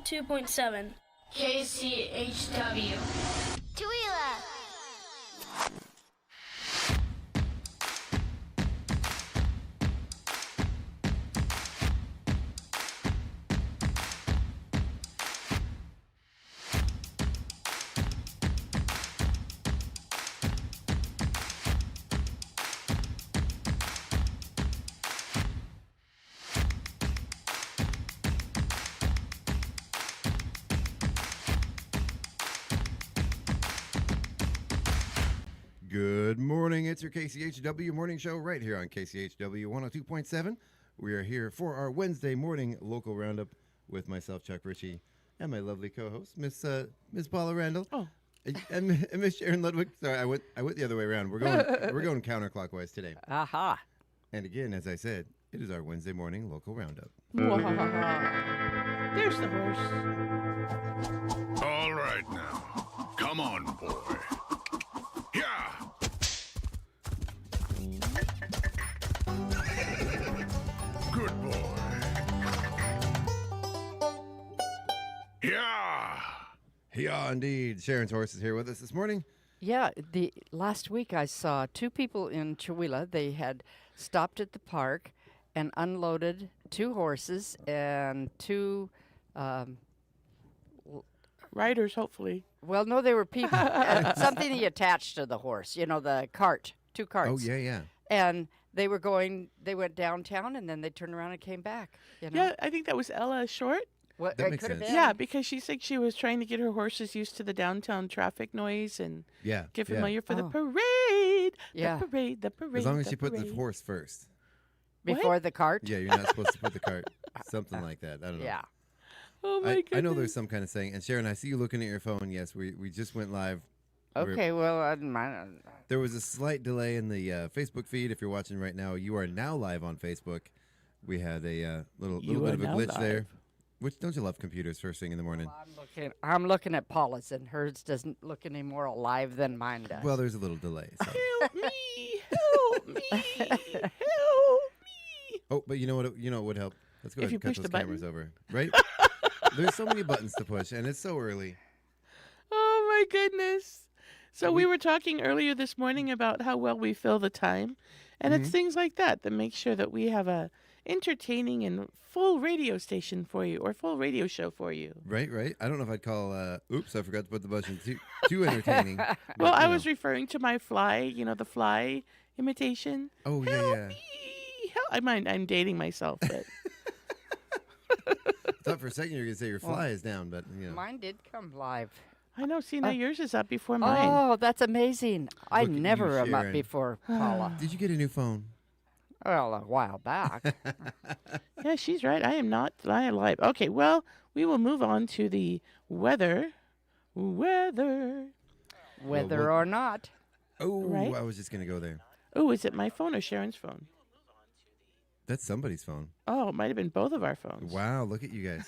102.7. KCHW. Tooele! Good morning. It's your KCHW morning show right here on KCHW 102.7. We are here for our Wednesday morning local roundup with myself, Chuck Ritchie, and my lovely co-host, Miss Paula Randall. Oh. And Miss Sharon Ludwig. Sorry, I went the other way around. We're going counterclockwise today. Aha. And again, as I said, it is our Wednesday morning local roundup. There's the horse. All right now. Come on, boy. Yeah. Good boy. Yeah. Yeah, indeed. Sharon's horse is here with us this morning. Yeah, the last week I saw two people in Tooele. They had stopped at the park and unloaded two horses and two Riders, hopefully. well, no, they were people. Something he attached to the horse, the cart, two carts. Oh, yeah. And they went downtown and then they turned around and came back. Yeah, I think that was Ella Short. What, That it makes could have sense. been. Yeah, because she said she was trying to get her horses used to the downtown traffic noise and Yeah. get yeah. familiar for the Oh. parade. Yeah. The parade. As long as the you put the parade. horse first. Before the cart? Yeah, you're not supposed to put the cart. Something like that. I don't know. Yeah. Oh, my goodness. I know there's some kind of saying. And Sharon, I see you looking at your phone. Yes, we just went live. Okay, well, There was a slight delay in the Facebook feed. If you're watching right now, you are now live on Facebook. We had a little You bit are of a now glitch there. live. Which don't you love computers first thing in the morning? I'm looking at Paula's, and hers doesn't look any more alive than mine does. Well, there's a little delay. So. Help me! Help me! Help me! Oh, but you know what? You know what would help? Let's go If ahead you and cut push those the button? cameras over. Right? There's so many buttons to push, and it's so early. Oh, my goodness. So we were talking earlier this morning about how well we fill the time. And it's things like that make sure that we have a entertaining and full radio station for you or full radio show for you. Right. I don't know if I'd call. Oops, I forgot to put the button too entertaining. but, Well, I you was know. referring to my fly, the fly imitation. Oh yeah, Help yeah. me! I'm dating myself, but I thought for a second you were gonna say your fly is down, but Mine did come live. I know. See, now yours is up before mine. Oh, that's amazing. I Look at you, never am up Sharon. before Paula. Did you get a new phone? Well, a while back. Yeah, she's right. I am not live. Okay, well, we will move on to the weather. Weather. Whether what- or not. Oh, Right? I was just gonna go there. Oh, is it my phone or Sharon's phone? That's somebody's phone. Oh, it might have been both of our phones. Wow, look at you guys.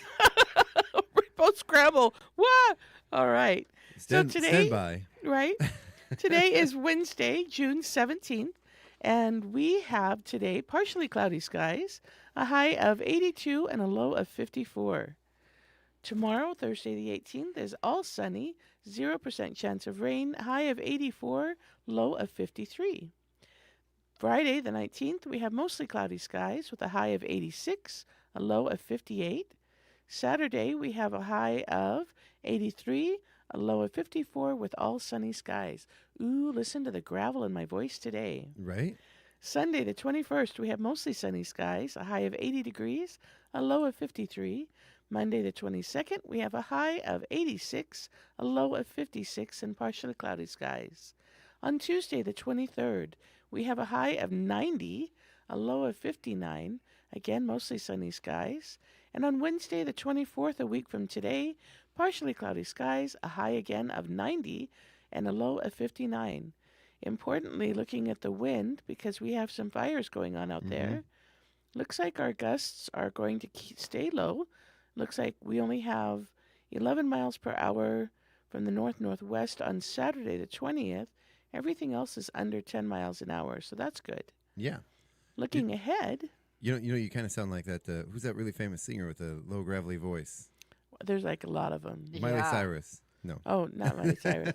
We both scramble. What? All right. Stand today- by. Right? Today is Wednesday, June 17th, and we have today partially cloudy skies, a high of 82 and a low of 54. Tomorrow, Thursday the 18th, is all sunny, 0% chance of rain, high of 84, low of 53. Friday the 19th, we have mostly cloudy skies with a high of 86, a low of 58. Saturday, we have a high of 83, a low of 54 with all sunny skies. Ooh, listen to the gravel in my voice today. Right? Sunday, the 21st, we have mostly sunny skies, a high of 80 degrees, a low of 53. Monday, the 22nd, we have a high of 86, a low of 56, and partially cloudy skies. On Tuesday, the 23rd, we have a high of 90, a low of 59, again, mostly sunny skies. And on Wednesday, the 24th, a week from today, partially cloudy skies, a high again of 90, and a low of 59. Importantly, looking at the wind, because we have some fires going on out there, looks like our gusts are going to stay low. Looks like we only have 11 miles per hour from the north-northwest on Saturday, the 20th. Everything else is under 10 miles an hour, so that's good. Yeah. Looking ahead, You kind of sound like that. Who's that really famous singer with the low gravelly voice? There's like a lot of them. Miley Yeah. Cyrus. No. Oh, not Miley Cyrus.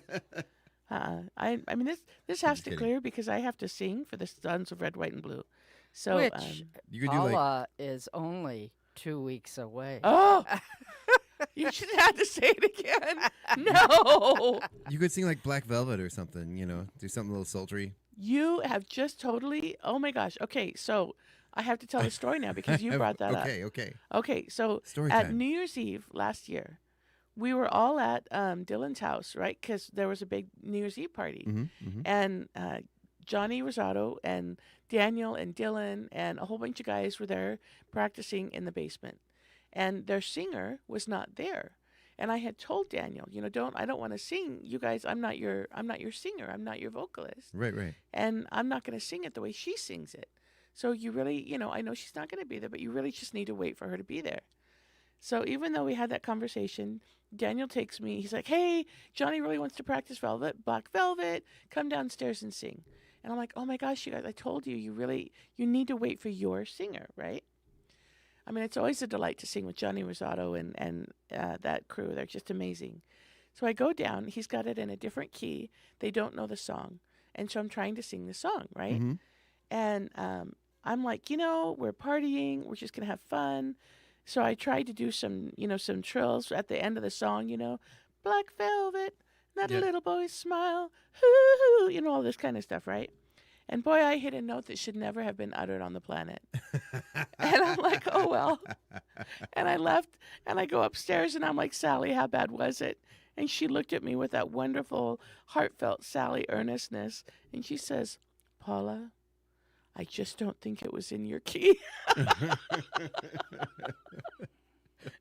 I mean this has just to kidding. clear because I have to sing for the Sons of Red, White, and Blue. So Which You could do like Paula is only 2 weeks away. oh, you should have to say it again. No, you could sing like Black Velvet or something. You know, do something a little sultry. you have just totally. Oh my gosh. Okay, so I have to tell the story now because you brought that up. Okay. Okay, so Story at time. New Year's Eve last year, we were all at Dylan's house, right? Because there was a big New Year's Eve party. Mm-hmm. And Johnny Rosado and Daniel and Dylan and a whole bunch of guys were there practicing in the basement. And their singer was not there. And I had told Daniel, I don't want to sing. You guys, I'm not your singer. I'm not your vocalist. Right. And I'm not going to sing it the way she sings it. So you really, I know she's not going to be there, but you really just need to wait for her to be there. So even though we had that conversation, Daniel takes me, he's like, hey, Johnny really wants to practice Black Velvet. Come downstairs and sing. And I'm like, oh my gosh, you guys, I told you, you need to wait for your singer, right? I mean, it's always a delight to sing with Johnny Rosado and that crew. They're just amazing. So I go down. He's got it in a different key. They don't know the song. And so I'm trying to sing the song, right? Mm-hmm. And I'm like, we're partying. We're just going to have fun. So I tried to do some trills at the end of the song, Black Velvet, not Yeah. a little boy's smile, hoo-hoo, all this kind of stuff, right? And boy, I hit a note that should never have been uttered on the planet. And I'm like, oh, well. And I left, and I go upstairs, and I'm like, Sally, how bad was it? And she looked at me with that wonderful, heartfelt Sally earnestness, and she says, Paula, I just don't think it was in your key.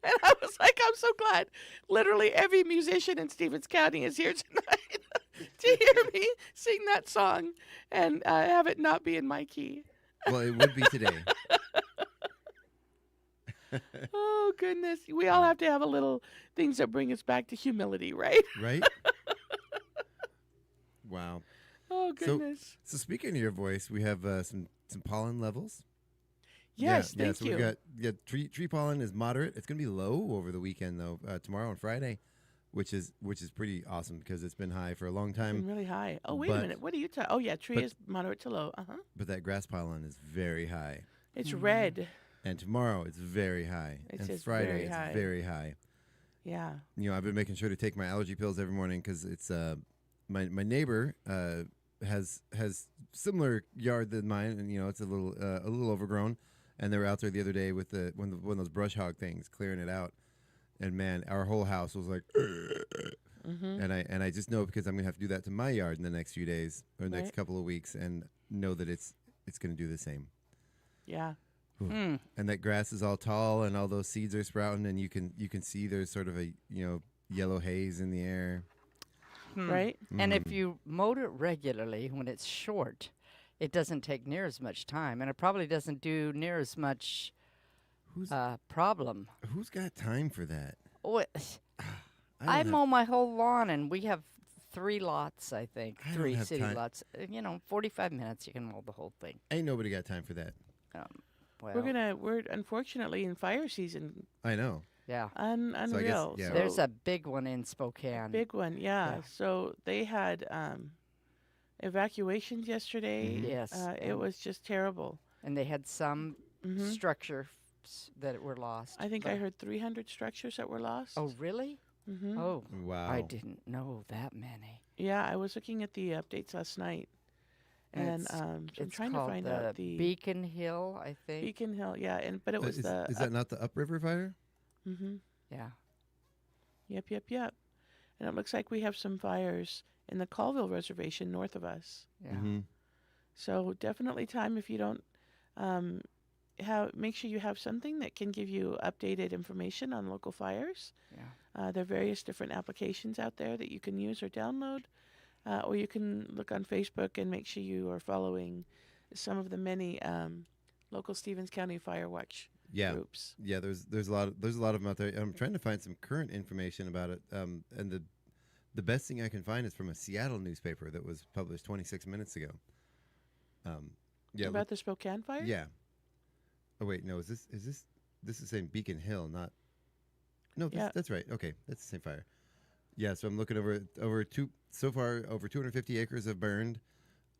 And I was like, I'm so glad. Literally every musician in Stevens County is here tonight to hear me sing that song and have it not be in my key. Well, it would be today. Oh, goodness. We all have to have a little things that bring us back to humility, right? Right? Wow. Oh, goodness. So speaking of your voice, we have some pollen levels. Yes, yeah. thank So you. we got tree pollen is moderate. It's going to be low over the weekend though. Tomorrow and Friday, which is pretty awesome because it's been high for a long It's been time. really high. Oh, wait a but- minute. What are you talking? Oh, yeah, tree but- is moderate to low. Uh-huh. But that grass pollen is very high. It's red. And tomorrow it's very high. It and says Friday very it's high. very high. Yeah. I've been making sure to take my allergy pills every morning because it's my neighbor has similar yard than mine, and it's a little overgrown. And they were out there the other day with one of those brush hog things, clearing it out. And man, our whole house was like, Mm-hmm. and I just know because I'm gonna have to do that to my yard in the next few days or the next Right. couple of weeks, and know that it's gonna do the same. Yeah. Hmm. And that grass is all tall, and all those seeds are sprouting, and you can see there's sort of a yellow haze in the air. Right? And if you mowed it regularly when it's short, it doesn't take near as much time, and it probably doesn't do near as much Who's problem. who's got time for that? Oh, don't I have- mow my whole lawn, and we have 3 lots, I think. I don't 3 have city time. lots. 45 minutes you can mow the whole thing. Ain't nobody got time for that. Well, We're unfortunately in fire season. I know. yeah. Unreal. yeah. So There's a big one in Spokane. big one, yeah. Yeah. So they had evacuations yesterday. Mhm. Yes, It was just terrible. And they had some Hmm structure that were lost. I think I but- heard 300 structures that were lost. Oh, really? Hmm Oh, Wow. I didn't know that many. Yeah, I was looking at the updates last night, and it's- so I'm It's trying to called find the out the Beacon Hill, I think. Beacon Hill. Yeah, but it was is the that not the upriver fire? Mm-hmm. Yeah. Yep. And it looks like we have some fires in the Colville Reservation north of us. Yeah. Mhm. So definitely time if you don't make sure you have something that can give you updated information on local fires. Yeah. There are various different applications out there that you can use or download, or you can look on Facebook and make sure you are following some of the many local Stevens County Fire Watch Yeah. groups. Yeah, there's a lot of them out there. I'm trying to find some current information about it. And the best thing I can find is from a Seattle newspaper that was published 26 minutes ago. Yeah. About the Spokane fire? Yeah. Oh wait, no. This is saying Beacon Hill, not. No, Yeah. that's right. Okay, that's the same fire. Yeah, so I'm looking over so far over 250 acres have burned.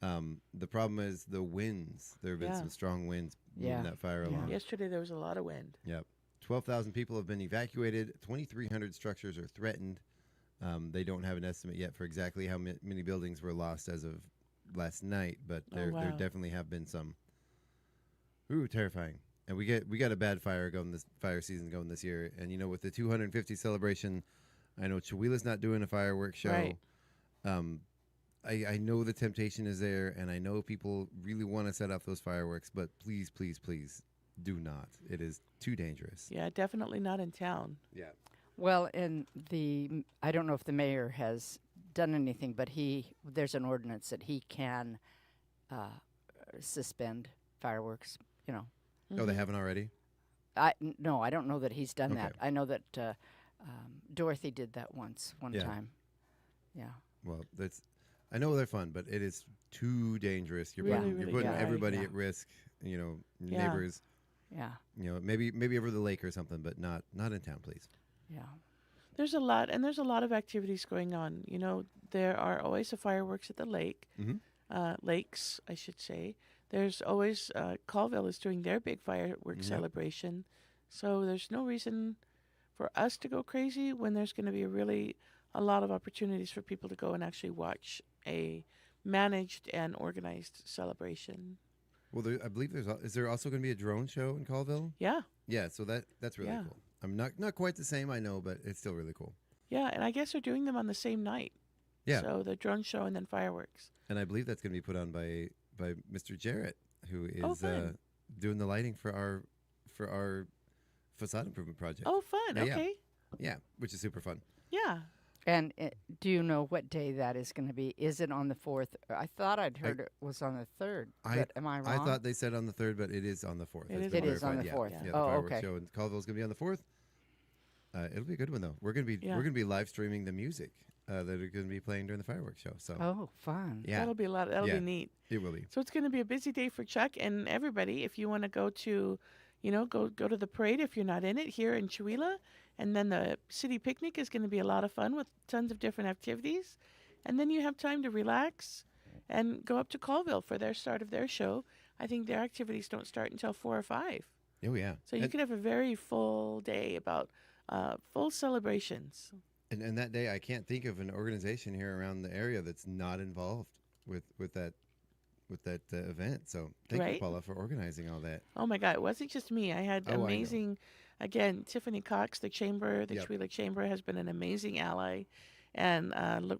The problem is the winds. There have been Yeah. some strong winds moving Yeah. that fire Yeah. along. Yesterday there was a lot of wind. Yep. 12,000 people have been evacuated. 2,300 structures are threatened. They don't have an estimate yet for exactly how many buildings were lost as of last night, but there wow. definitely have been some. Ooh, terrifying. And we got a bad fire season going this year. And you know, with the 250 celebration, I know Chihuahua's not doing a fireworks show. Right. I know the temptation is there, and I know people really want to set off those fireworks, but please, please, please do not. It is too dangerous. Yeah, definitely not in town. Yeah. Well, I don't know if the mayor has done anything, but there's an ordinance that he can suspend fireworks. You know, Oh, they haven't already? no, I don't know that he's done Okay. that. I know that Dorothy did that one Yeah. time. Yeah. Well, I know they're fun, but it is too dangerous. You're Really, putting, really you're putting bad. everybody Yeah. at risk. You know, Yeah. neighbors. Yeah. You know, maybe over the lake or something, but not in town, please. Yeah. There's a lot of activities going on. You know, there are always the fireworks at the lake, Mm-hmm. lakes, I should say. There's always Colville is doing their big fireworks Yep. celebration, so there's no reason for us to go crazy when there's going to be a lot of opportunities for people to go and actually watch a managed and organized celebration. Well, I believe is there also going to be a drone show in Colville? Yeah, Yeah, so that's really Yeah. cool. I'm not quite the same, I know, but it's still really cool. yeah, and I guess they're doing them on the same night. Yeah. So the drone show and then fireworks. And I believe that's going to be put on by Mr. Jarrett, who Oh, is fun. doing the lighting for our facade improvement project. Oh, fun. Yeah, yeah. Okay. Yeah, which is super fun. Yeah. And do you know what day that is going to be? Is it on the 4th? I thought I'd heard it was on the 3rd. But am I wrong? I thought they said on the 3rd, but it is on the 4th. It It's is been It is on verified. the Yeah, 4th. Yeah, the Oh, fireworks okay. show in Colville's going to be on the 4th. It'll be a good one though. We're going to be live streaming the music that are going to be playing during the fireworks show. So Oh, fun. yeah, That'll be a lot. That'll Yeah. be neat. it will be. So it's going to be a busy day for Chuck and everybody. If you want to go to, go to the parade if you're not in it here in Chihuahua, and then the city picnic is going to be a lot of fun with tons of different activities, and then you have time to relax and go up to Colville for their start of their show. I think their activities don't start until 4 or 5, Oh yeah. so you could have a very full day about full celebrations. And that day, I can't think of an organization here around the area that's not involved with that event. So thank you, Right. Paula, for organizing all that. Oh my God, it wasn't just me. I had Oh, I know. amazing, again, Tiffany Cox, the chamber, the Yep. Chihuahua Chamber has been an amazing ally. And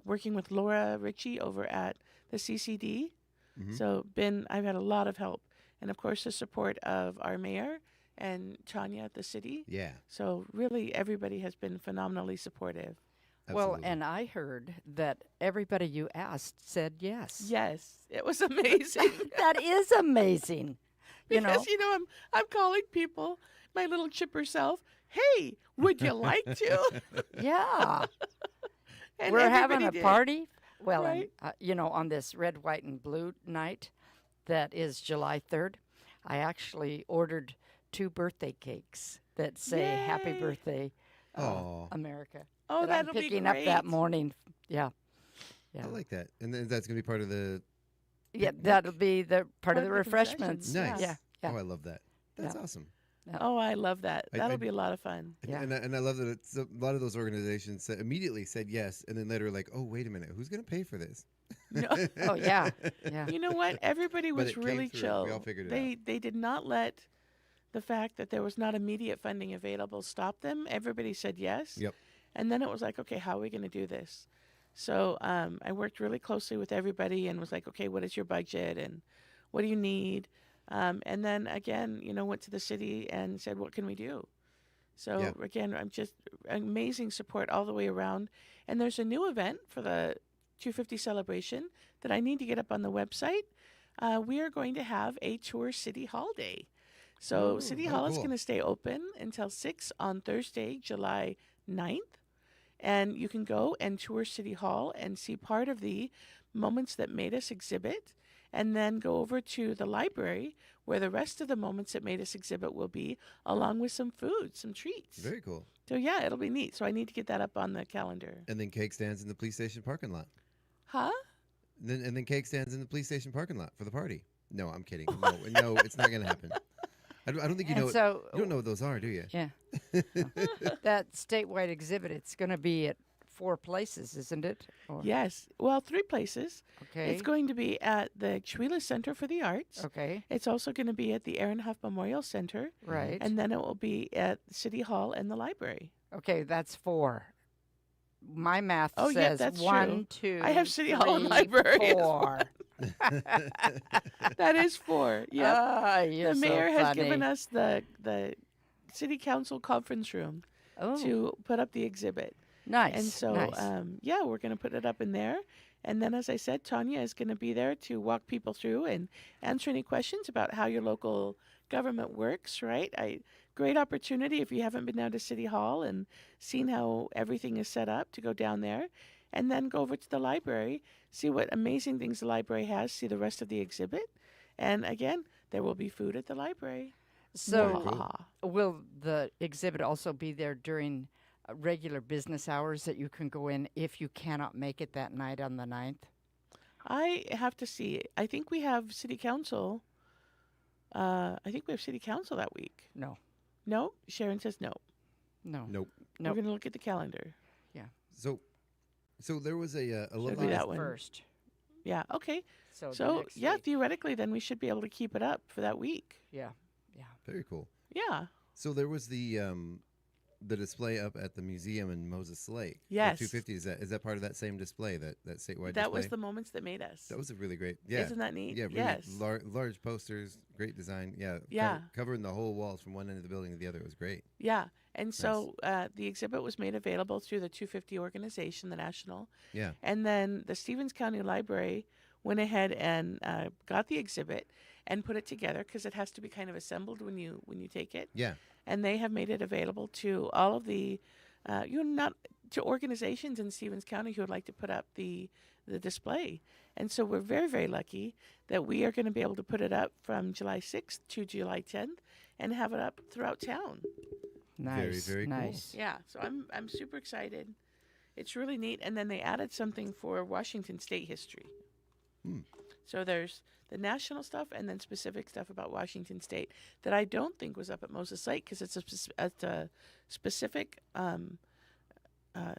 working with Laura Ritchie over at the CCD. Mhm. So I've had a lot of help. And of course, the support of our mayor and Tanya at the city. Yeah. So really, everybody has been phenomenally supportive. Well, Absolutely. and I heard that everybody you asked said yes. Yes, it was amazing. That is amazing. You know, Because I'm calling people, my little chipper self. Hey, would you like to? yeah. And We're having everybody a did. party. Well, Right. and, on this red, white, and blue night, that is July 3rd, I actually ordered 2 birthday cakes that say "Happy Yay. Birthday, Aw. America." Oh, that I'm that'll be picking great. up that morning. Yeah, yeah, I like that. And then that's going to be part of the. yeah. That'll be the part of the refreshments. refreshments. Nice. Yeah, yeah. Oh, I love that. That's Yeah. awesome. Oh, I love that. I- That'll be a lot of fun. Yeah. And I love that it's a lot of those organizations immediately said yes, and then later like, oh, wait a minute, who's going to pay for this? No. Oh yeah, yeah. You know what? Everybody But was it came really through. chill. We all figured it They did not let the fact that there was not immediate funding available stop them. Everybody said yes. Yep. And then it was like, okay, how are we going to do this? So I worked really closely with everybody and was like, okay, what is your budget and what do you need? And then again, went to the city and said, what can we do? So Yeah. again, I'm just amazing support all the way around. And there's a new event for the 250 celebration that I need to get up on the website. We are going to have a tour City Hall day. So Ooh, City oh, Hall is cool. going to stay open until 6 on Thursday, July 9th. And you can go and tour City Hall and see part of the Moments That Made Us exhibit, and then go over to the library where the rest of the Moments That Made Us exhibit will be, along with some food, some treats Very cool. So yeah, it'll be neat. So I need to get that up on the calendar. And then cake stands in the police station parking lot. Huh? And then cake stands in the police station parking lot for the party. No, I'm kidding. No, it's not going to happen. I don't think you And know. so, You don't know what those are, do you? yeah. That statewide exhibit, it's going to be at 4 places, isn't it? Or- Yes. Well, 3 places. Okay. It's going to be at the Chewila Center for the Arts. Okay. It's also going to be at the Aaron Huff Memorial Center. Right. And then it will be at City Hall and the library. Okay, that's 4. My math Oh, yeah, says that's 1, true. 2. I have City Hall and 3, library as 4. That is 4. Yep. Ah, you're The mayor so has given funny. us the city council conference room Oh, to put up the exhibit. nice. And so, nice. yeah, we're going to put it up in there. And then, as I said, Tanya is going to be there to walk people through and answer any questions about how your local government works, right? Great opportunity if you haven't been down to City Hall and seen how everything is set up to go down there. And then go over to the library, see what amazing things the library has, see the rest of the exhibit. And again, there will be food at the library. So, Mwah. will the exhibit also be there during regular business hours that you can go in if you cannot make it that night on the 9th? I have to see. I think we have city council. I think we have city council that week. No. No? Sharon says no. No. Nope. Nope. We're going to look at the calendar. So there was a Should lovely. be that August one. 1st. Yeah, okay. So, the So, next yeah, week. theoretically, then we should be able to keep it up for that week. Yeah. Yeah. Very cool. Yeah. So there was the display up at the museum in Moses Lake. Yes. The 250. Is that part of that same display? That statewide That display? was the moments that made us. That was a really great. Yeah. Isn't that neat? Yeah, really Yes. large posters, great design. Yeah, Yeah. covering the whole walls from one end of the building to the other. It was great. Yeah. And so the exhibit was made available through the 250 organization, the national. Yeah, And then the Stevens County Library went ahead and got the exhibit and put it together because it has to be kind of assembled when you take it. yeah, And they have made it available to all of the, not to organizations in Stevens County who would like to put up the display. And so we're very, very lucky that we are going to be able to put it up from July 6th to July 10th and have it up throughout town. Nice. very cool. nice. Yeah, so I'm super excited. It's really neat. And then they added something for Washington State history. So there's the national stuff and then specific stuff about Washington State that I don't think was up at Moses Lake because it's a specific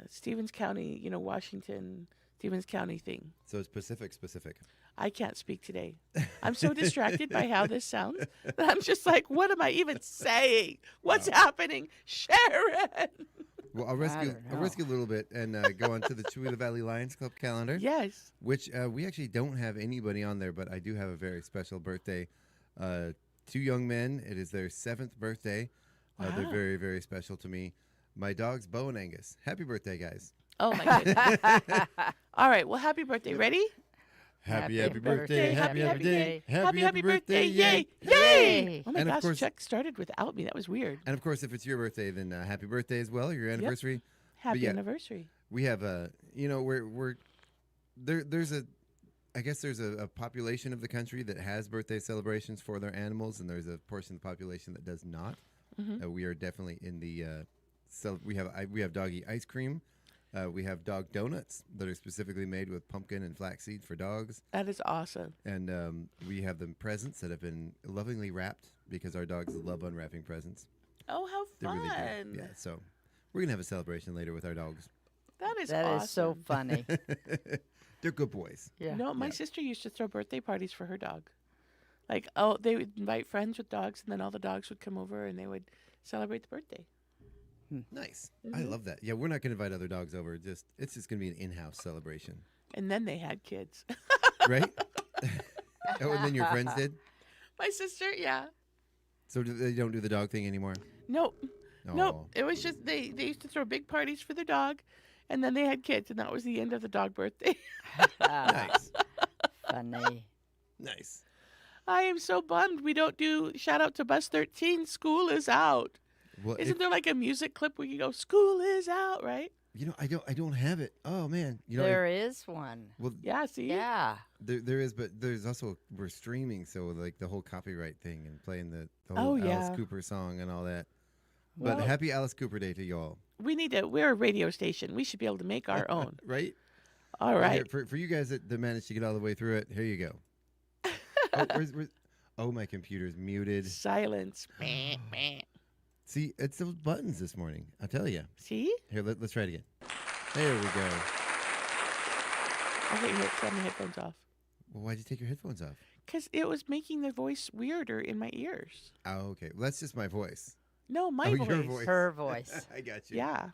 Stevens County, Washington, Stevens County thing. So it's specific. I can't speak today. I'm so distracted by how this sounds that I'm just like, what am I even saying? What's happening? Sharon! Well, I'll rescue don't a little bit and go on to the Chewila Valley Lions Club calendar. Yes. Which we actually don't have anybody on there, but I do have a very special birthday. 2 young men. It is their 7th birthday. They're Wow. very, very special to me. My dogs, Bo and Angus. Happy birthday, guys. Oh, my goodness. All right. Well, happy birthday. Ready? Happy birthday. birthday, Happy happy day. Happy birthday. Yay. Yay. Yay. Oh, my And of gosh. course- Chuck started without me. That was weird. And of course, if it's your birthday, then happy birthday as well. Your anniversary. Happy yeah. anniversary. We have we're there's a population of the country that has birthday celebrations for their animals, and there's a portion of the population that does not. We are definitely in the we have doggy ice cream. We have dog donuts that are specifically made with pumpkin and flaxseed for dogs, That is awesome. and we have them presents that have been lovingly wrapped because our dogs love unwrapping presents. Oh, how They're fun. really good. Yeah, so we're gonna have a celebration later with our dogs. That is That awesome. is so funny. They're good boys. Yeah. No, my Yeah. sister used to throw birthday parties for her dog. Like, they would invite friends with dogs, and then all the dogs would come over, and they would celebrate the birthday. Nice. I love that. Yeah, we're not gonna invite other dogs over. It's just gonna be an in-house celebration, And then they had kids. right? Oh, and then your friends did. My sister, yeah. So they don't do the dog thing anymore. Nope. Oh. Nope. It was just they used to throw big parties for their dog, and then they had kids, and that was the end of the dog birthday. Nice. Funny. Nice. I am so bummed we don't do shout out to Bus 13. School is out. Well, Isn't there like a music clip where you go, "School is out," right? I don't have it. Oh man. There is one. Well, Yeah. See. Yeah. there is, but there's also we're streaming, so like the whole copyright thing and playing the Oh, whole yeah. Alice Cooper song and all that. But Well- happy Alice Cooper Day to y'all, We're a radio station. We should be able to make our own. right? All Well, right. here, for you guys that managed to get all the way through it, here you go. Oh, my computer's muted. Silence. Meh, meh. See, it's those buttons this morning. I'll tell you. See? Here, let's try it again. There we go. I thought you had my headphones off. Well, why'd you take your headphones off? Because it was making the voice weirder in my ears. Oh, okay. Well, that's just my voice. No, my Oh, voice. your voice. Her voice. I got you. Yeah.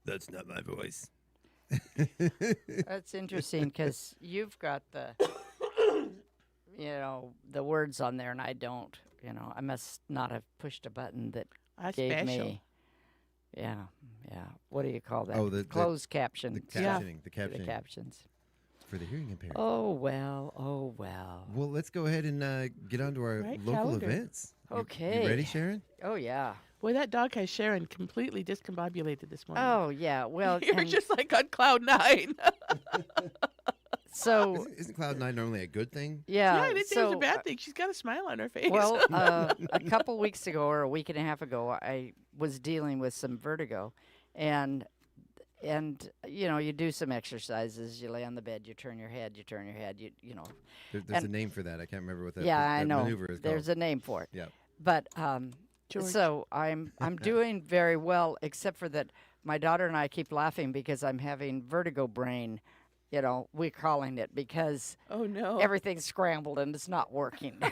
That's not my voice. That's interesting because you've got the, the words on there, and I don't. I must not have pushed a button that That's gave special. me. Yeah. What do you call that? Oh, the closed caption. The Yeah. captioning. The captioning. The captions. For the hearing impaired. Oh well. Well, let's go ahead and get on to our Right, local calendar. events. You Okay. ready, Sharon? Oh yeah. Boy, that dog has Sharon completely discombobulated this morning. Oh yeah. Well, You're and just like on cloud 9. so Isn't Cloud9 normally a good thing? yeah. yeah, I didn't say it so was a bad thing. She's got a smile on her face. well, a couple weeks ago or a week and a half ago, I was dealing with some vertigo, and you do some exercises. You lay on the bed, you turn your head, you. There's And- a name for that. I can't remember what that, Yeah, that I know. maneuver is There's called. a name for it. Yeah. But George. so I'm doing very well, except for that my daughter and I keep laughing because I'm having vertigo brain. We're calling it because Oh, no. everything's scrambled and it's not working.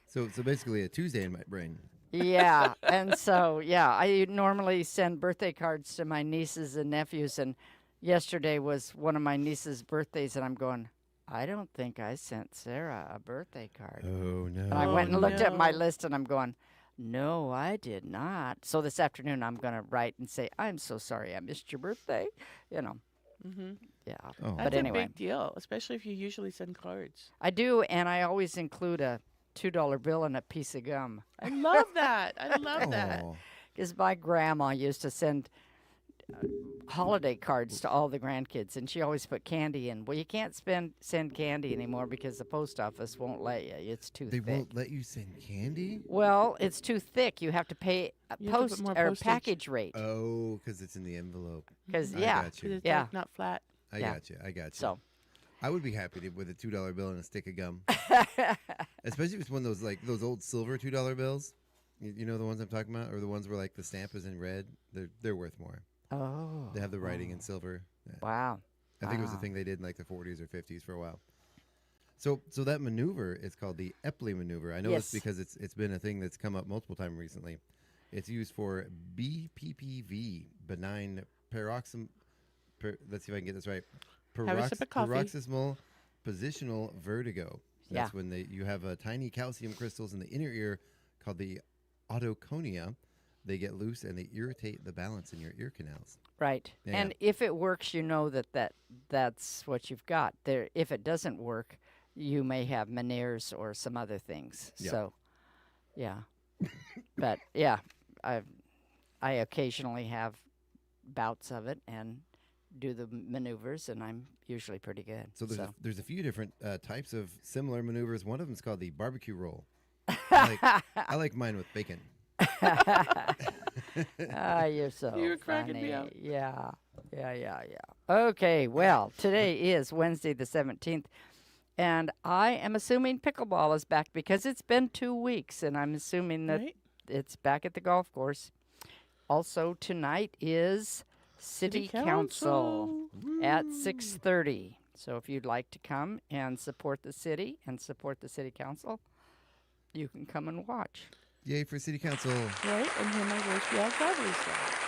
So basically a Tuesday in my brain. Yeah, and so I normally send birthday cards to my nieces and nephews, and yesterday was one of my niece's birthdays, and I'm going, I don't think I sent Sarah a birthday card. Oh no. And I went and looked at my no. list, and I'm going, no, I did not. So this afternoon, I'm going to write and say, I'm so sorry I missed your birthday. Mm-hmm. Yeah. Oh. But That's anyway, a big deal, especially if you usually send cards. I do, and I always include a $2 bill and a piece of gum. I love that. I love that. Oh. Because my grandma used to send holiday cards to all the grandkids, and she always put candy in. Well, you can't send candy anymore because the post office won't let you. It's too They thick. won't let you send candy? Well, it's too thick. You have to pay a You have to put post more or postage. package rate. Oh, because it's in the envelope. Because I yeah, got 'Cause you. it's Yeah. like not flat. I Yeah. got you. I got you. so I would be happy with a $2 bill and a stick of gum. Especially if it's one of those old silver $2 bills. You know the ones I'm talking about? Or the ones where like the stamp is in red? They're worth more. oh, They have the writing in silver. Yeah. wow. I think it was a Wow. thing they did in like the 40s or 50s for a while. So that maneuver is called the Epley maneuver. I know Yes. this because it's been a thing that's come up multiple times recently. It's used for BPPV, benign paroxysmal. Let's see if I can get this right. Have a sip of coffee. Paroxysmal positional vertigo. That's Yeah. when you have tiny calcium crystals in the inner ear called the otoconia. They get loose and they irritate the balance in your ear canals. Right. Yeah. And if it works, you know that's what you've got. There, if it doesn't work, you may have Meniere's or some other things. Yeah. So, yeah. But yeah, I occasionally have bouts of it and do the maneuvers, and I'm usually pretty good. So there's a few different types of similar maneuvers. One of them is called the barbecue roll. I like mine with bacon. You're so You were cracking me funny. up. Yeah. Okay, well, today is Wednesday the 17th, and I am assuming pickleball is back because it's been 2 weeks, and I'm assuming that Right? it's back at the golf course. Also, tonight is City Council at 6:30. So if you'd like to come and support the city and support the City Council, you can come and watch. Yay for city council. Right? And hear my voice be all godly stuff.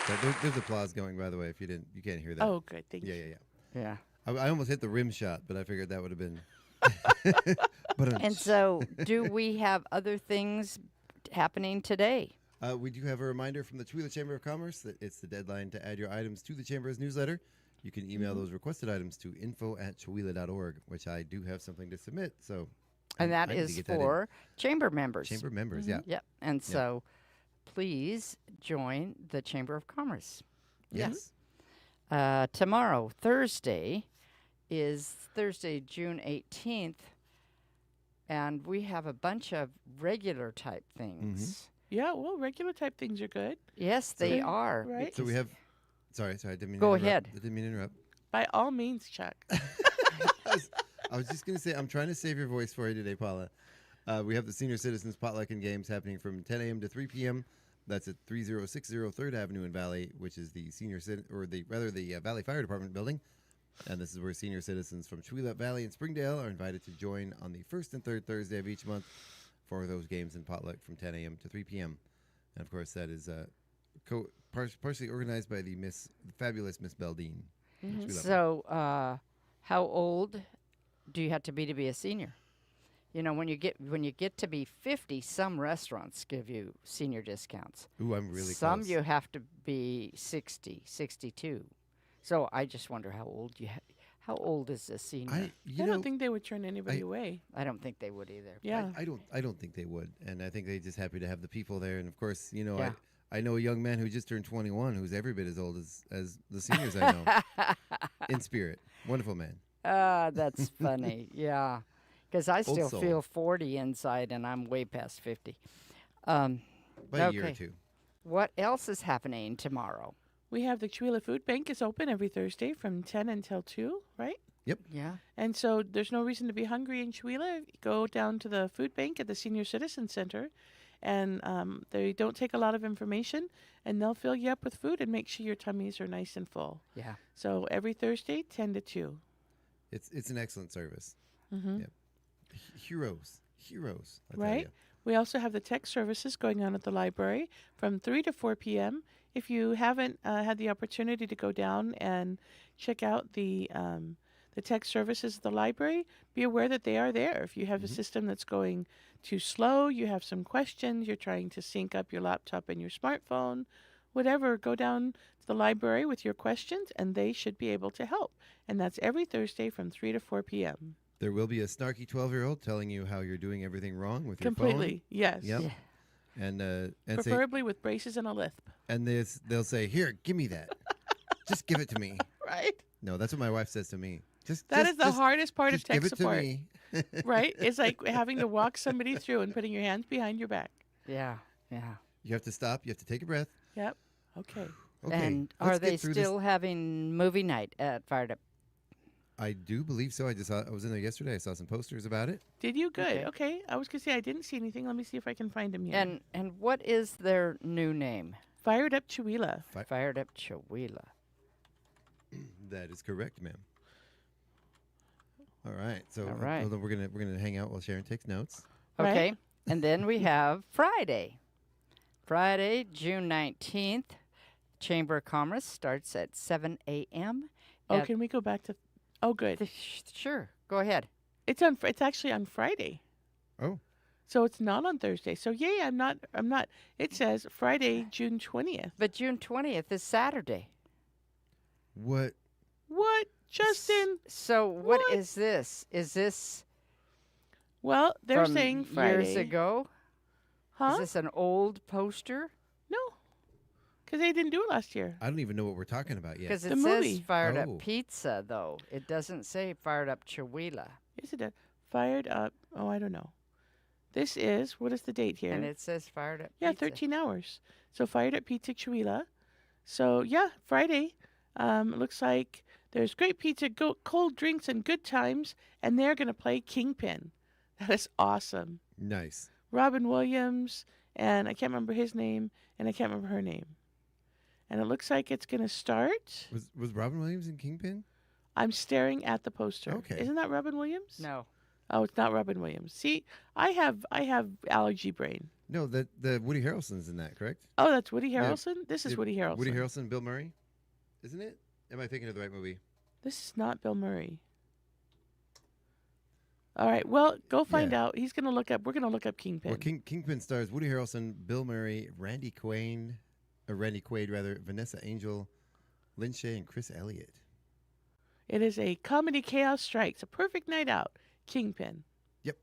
So there's applause going, by the way. If you can't hear that. Oh, good. Thank Yeah, you. yeah, yeah. Yeah. I almost hit the rim shot, but I figured that would have been. But And so, do we have other things happening today? we do have a reminder from the Chewila Chamber of Commerce that it's the deadline to add your items to the Chamber's newsletter. You can email those requested items to info@chewila.org, which I do have something to submit. So, And I that need to is get that in. for chamber members. Chamber members. Yeah. Yep. And so, please join the Chamber of Commerce. Yes. Tomorrow, Thursday, is Thursday, June 18th. And we have a bunch of regular type things. Yeah, well, regular type things are good. Yes, they are. Right. So we have. Sorry, I didn't mean. Go to interrupt. ahead. I didn't mean to interrupt. By all means, Chuck. I was just gonna say I'm trying to save your voice for you today, Paula. We have the Senior Citizens Potluck and Games happening from 10 a.m. to 3 p.m. That's at 3060 3rd Avenue in Valley, which is the the Valley Fire Department building. And this is where senior citizens from Chewilep Valley and Springdale are invited to join on the first and third Thursday of each month for those games and potluck from 10 a.m. to 3 p.m. And of course, that is partially organized by the fabulous Miss Beldine. So, how old do you have to be a senior? You know, when you get to be 50, some restaurants give you senior discounts. Ooh, I'm really Some close. you have to be 60, 62. So I just wonder how old how old is a senior? I don't think they would turn anybody away. I don't think they would either. Yeah. I don't think they would, and I think they're just happy to have the people there. And of course, you know, Yeah. I know a young man who just turned 21 who's every bit as old as the seniors I know in spirit. Wonderful man. That's funny. Yeah, because I still soul. feel 40 inside, and I'm way past 50. By a year or Okay. two. What else is happening tomorrow? We have the Chewila Food Bank is open every Thursday from 10 until 2, right? Yeah. And so there's no reason to be hungry in Chewila. Go down to the food bank at the Senior Citizen Center, and they don't take a lot of information, and they'll fill you up with food and make sure your tummies are nice and full. Yeah. So every Thursday, 10 to 2. It's an excellent service. Mm-hmm. Yep. Heroes. I tell Right. ya. We also have the tech services going on at the library from 3 to 4 p.m. If you haven't had the opportunity to go down and check out the tech services at the library, be aware that they are there. If you have a system that's going too slow, you have some questions, you're trying to sync up your laptop and your smartphone, whatever, go down to the library with your questions and they should be able to help. And that's every Thursday from 3 to 4 p.m. There will be a snarky 12-year-old telling you how you're doing everything wrong with your Completely, yes. phone. Yep. Yeah. And say, Preferably with braces and a lisp. and they'll say, "Here, give me that. Just give it to me." Right? No, that's what my wife says to me. That is the hardest part of just tech give it support. to me. Right? It's like having to walk somebody through and putting your hands behind your back. Yeah. Yeah. You have to stop. You have to take a breath. Yep. Okay. Okay. And let's are they get through this. still having movie night at Fired Up? I do believe so. I was in there yesterday. I saw some posters about it. Did you? Good. Okay. Okay. I was going to say I didn't see anything. Let me see if I can find him here. And what is their new name? Fired Up Chewila. Fired Up Chewila. That is correct, ma'am. All right. So All right. hold on, we're gonna hang out while Sharon takes notes. Right. Okay. And then we have Friday. Friday, June 19th. Chamber of Commerce starts at 7 a.m. Oh, at can we go back to? Oh, good. Sure. Go ahead. It's actually on Friday. Oh. So it's not on Thursday. So yay, I'm not. It says Friday, June 20th. But June 20th is Saturday. What? What, Justin? So what What? is this? Is this Well, they're from saying Friday. years ago? Huh? Is this an old poster? No, because they didn't do it last year. I don't even know what we're talking about yet. Because it The says movie. Fired Oh. Up Pizza, though. It doesn't say Fired Up Chewila. Is it Fired Up? Oh, I don't know. This is, what is the date here? And it says Fired Up Yeah, Pizza. 13 hours. So Fired Up Pizza Chewila. So yeah, Friday. It looks like there's great pizza, cold drinks, and good times. And they're going to play Kingpin. That is awesome. Nice. Robin Williams, and I can't remember his name, and I can't remember her name. And it looks like it's going to start. Was Robin Williams in Kingpin? I'm staring at the poster. Okay. Isn't that Robin Williams? No. Oh, it's not Robin Williams. See, I have allergy brain. No, the Woody Harrelson's in that, correct? Oh, that's Woody Yeah. Harrelson? This is Yeah, Woody Harrelson. Woody Harrelson, Bill Murray, isn't it? Am I thinking of the right movie? This is not Bill Murray. All right. Well, go find Yeah. out. He's going to look up. We're going to look up Kingpin. Well, Kingpin stars Woody Harrelson, Bill Murray, Randy Quaid, Vanessa Angel, Lynn Shay, and Chris Elliott. It is a comedy chaos strikes. A perfect night out. Kingpin. Yep.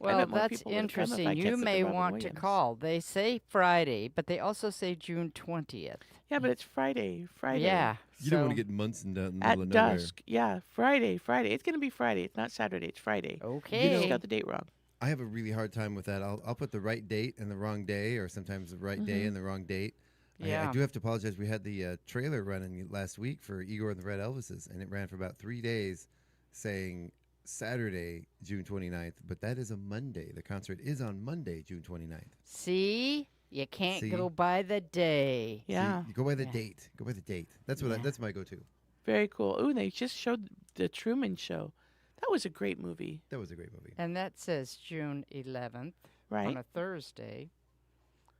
Well, bet more that's people would've come if I interesting. kept You with the may Robin want to Williams. call. They say Friday, but they also say June 20th. Yeah, but it's Friday. Friday. Yeah. You don't want so- to get Munson down in the At middle of nowhere. dusk. Yeah, Friday. It's going to be Friday. It's not Saturday. It's Friday. Okay. You just got the date wrong. I have a really hard time with that. I'll put the right date and the wrong day, or sometimes the right day and the wrong date. I Yeah. do have to apologize. We had the trailer running last week for Igor and the Red Elvises, and it ran for about 3 days saying Saturday, June 29th, but that is a Monday. The concert is on Monday, June 29th. See? You can't See? go by the day. Yeah. So you go by the Yeah. date. Go by the date. That's what. Yeah. That's my go-to. Very cool. Ooh, they just showed the Truman Show. That was a great movie, That was a great movie. And that says June 11th right? on a Thursday,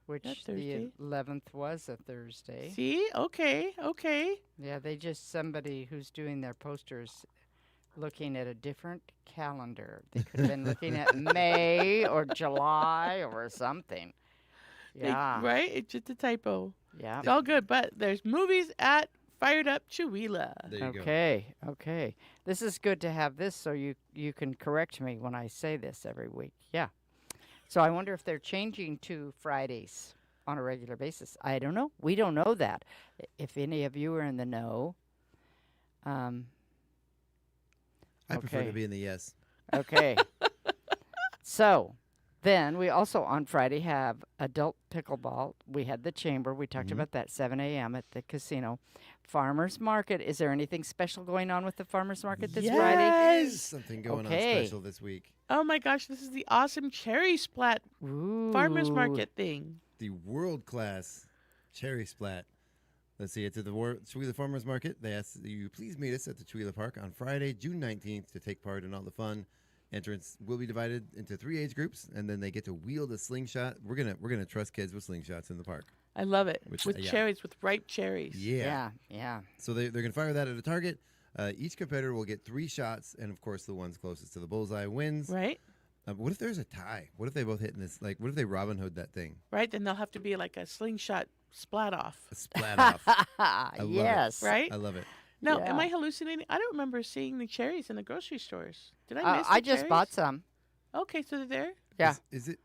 which That the Thursday. 11th was a Thursday. See? Okay. Yeah, they just somebody who's doing their posters looking at a different calendar. They could have been looking at May or July or something. Yeah. Right? It's just a typo. Yeah. It's all good, but there's movies at Fired Up Chihuahua. There you go. Okay. This is good to have this so you can correct me when I say this every week. Yeah. So I wonder if they're changing to Fridays on a regular basis. I don't know. We don't know that. If any of you are in the know. I prefer Okay. to be in the yes. Okay. So then we also on Friday have adult pickleball. We had the chamber. We talked about that 7 a.m. at the casino. Farmers market. Is there anything special going on with the farmers market this Friday? Yes. Something going Okay. on special this week. Oh my gosh, this is the awesome cherry splat farmers Ooh. market thing. The world-class cherry splat. Let's see, it's at the Chihuahua Farmers Market. They ask that you please meet us at the Chihuahua Park on Friday, June 19th to take part in all the fun. Entrance will be divided into 3 age groups, and then they get to wield a slingshot. We're gonna trust kids with slingshots in the park. I love it. Which- with yeah. cherries, with ripe cherries. Yeah. Yeah. So they're going to fire that at a target. Each competitor will get 3 shots, and of course, the ones closest to the bullseye wins. Right? What if there's a tie? What if they both hit in this? Like, what if they Robin Hood that thing? Right? Then they'll have to be like a slingshot splat off. A splat off. love it. Yes. Right? I love it. Now, Yeah. am I hallucinating? I don't remember seeing the cherries in the grocery stores. Did I miss the I just bought cherries? some. Okay, so they're there? Yeah. Is it?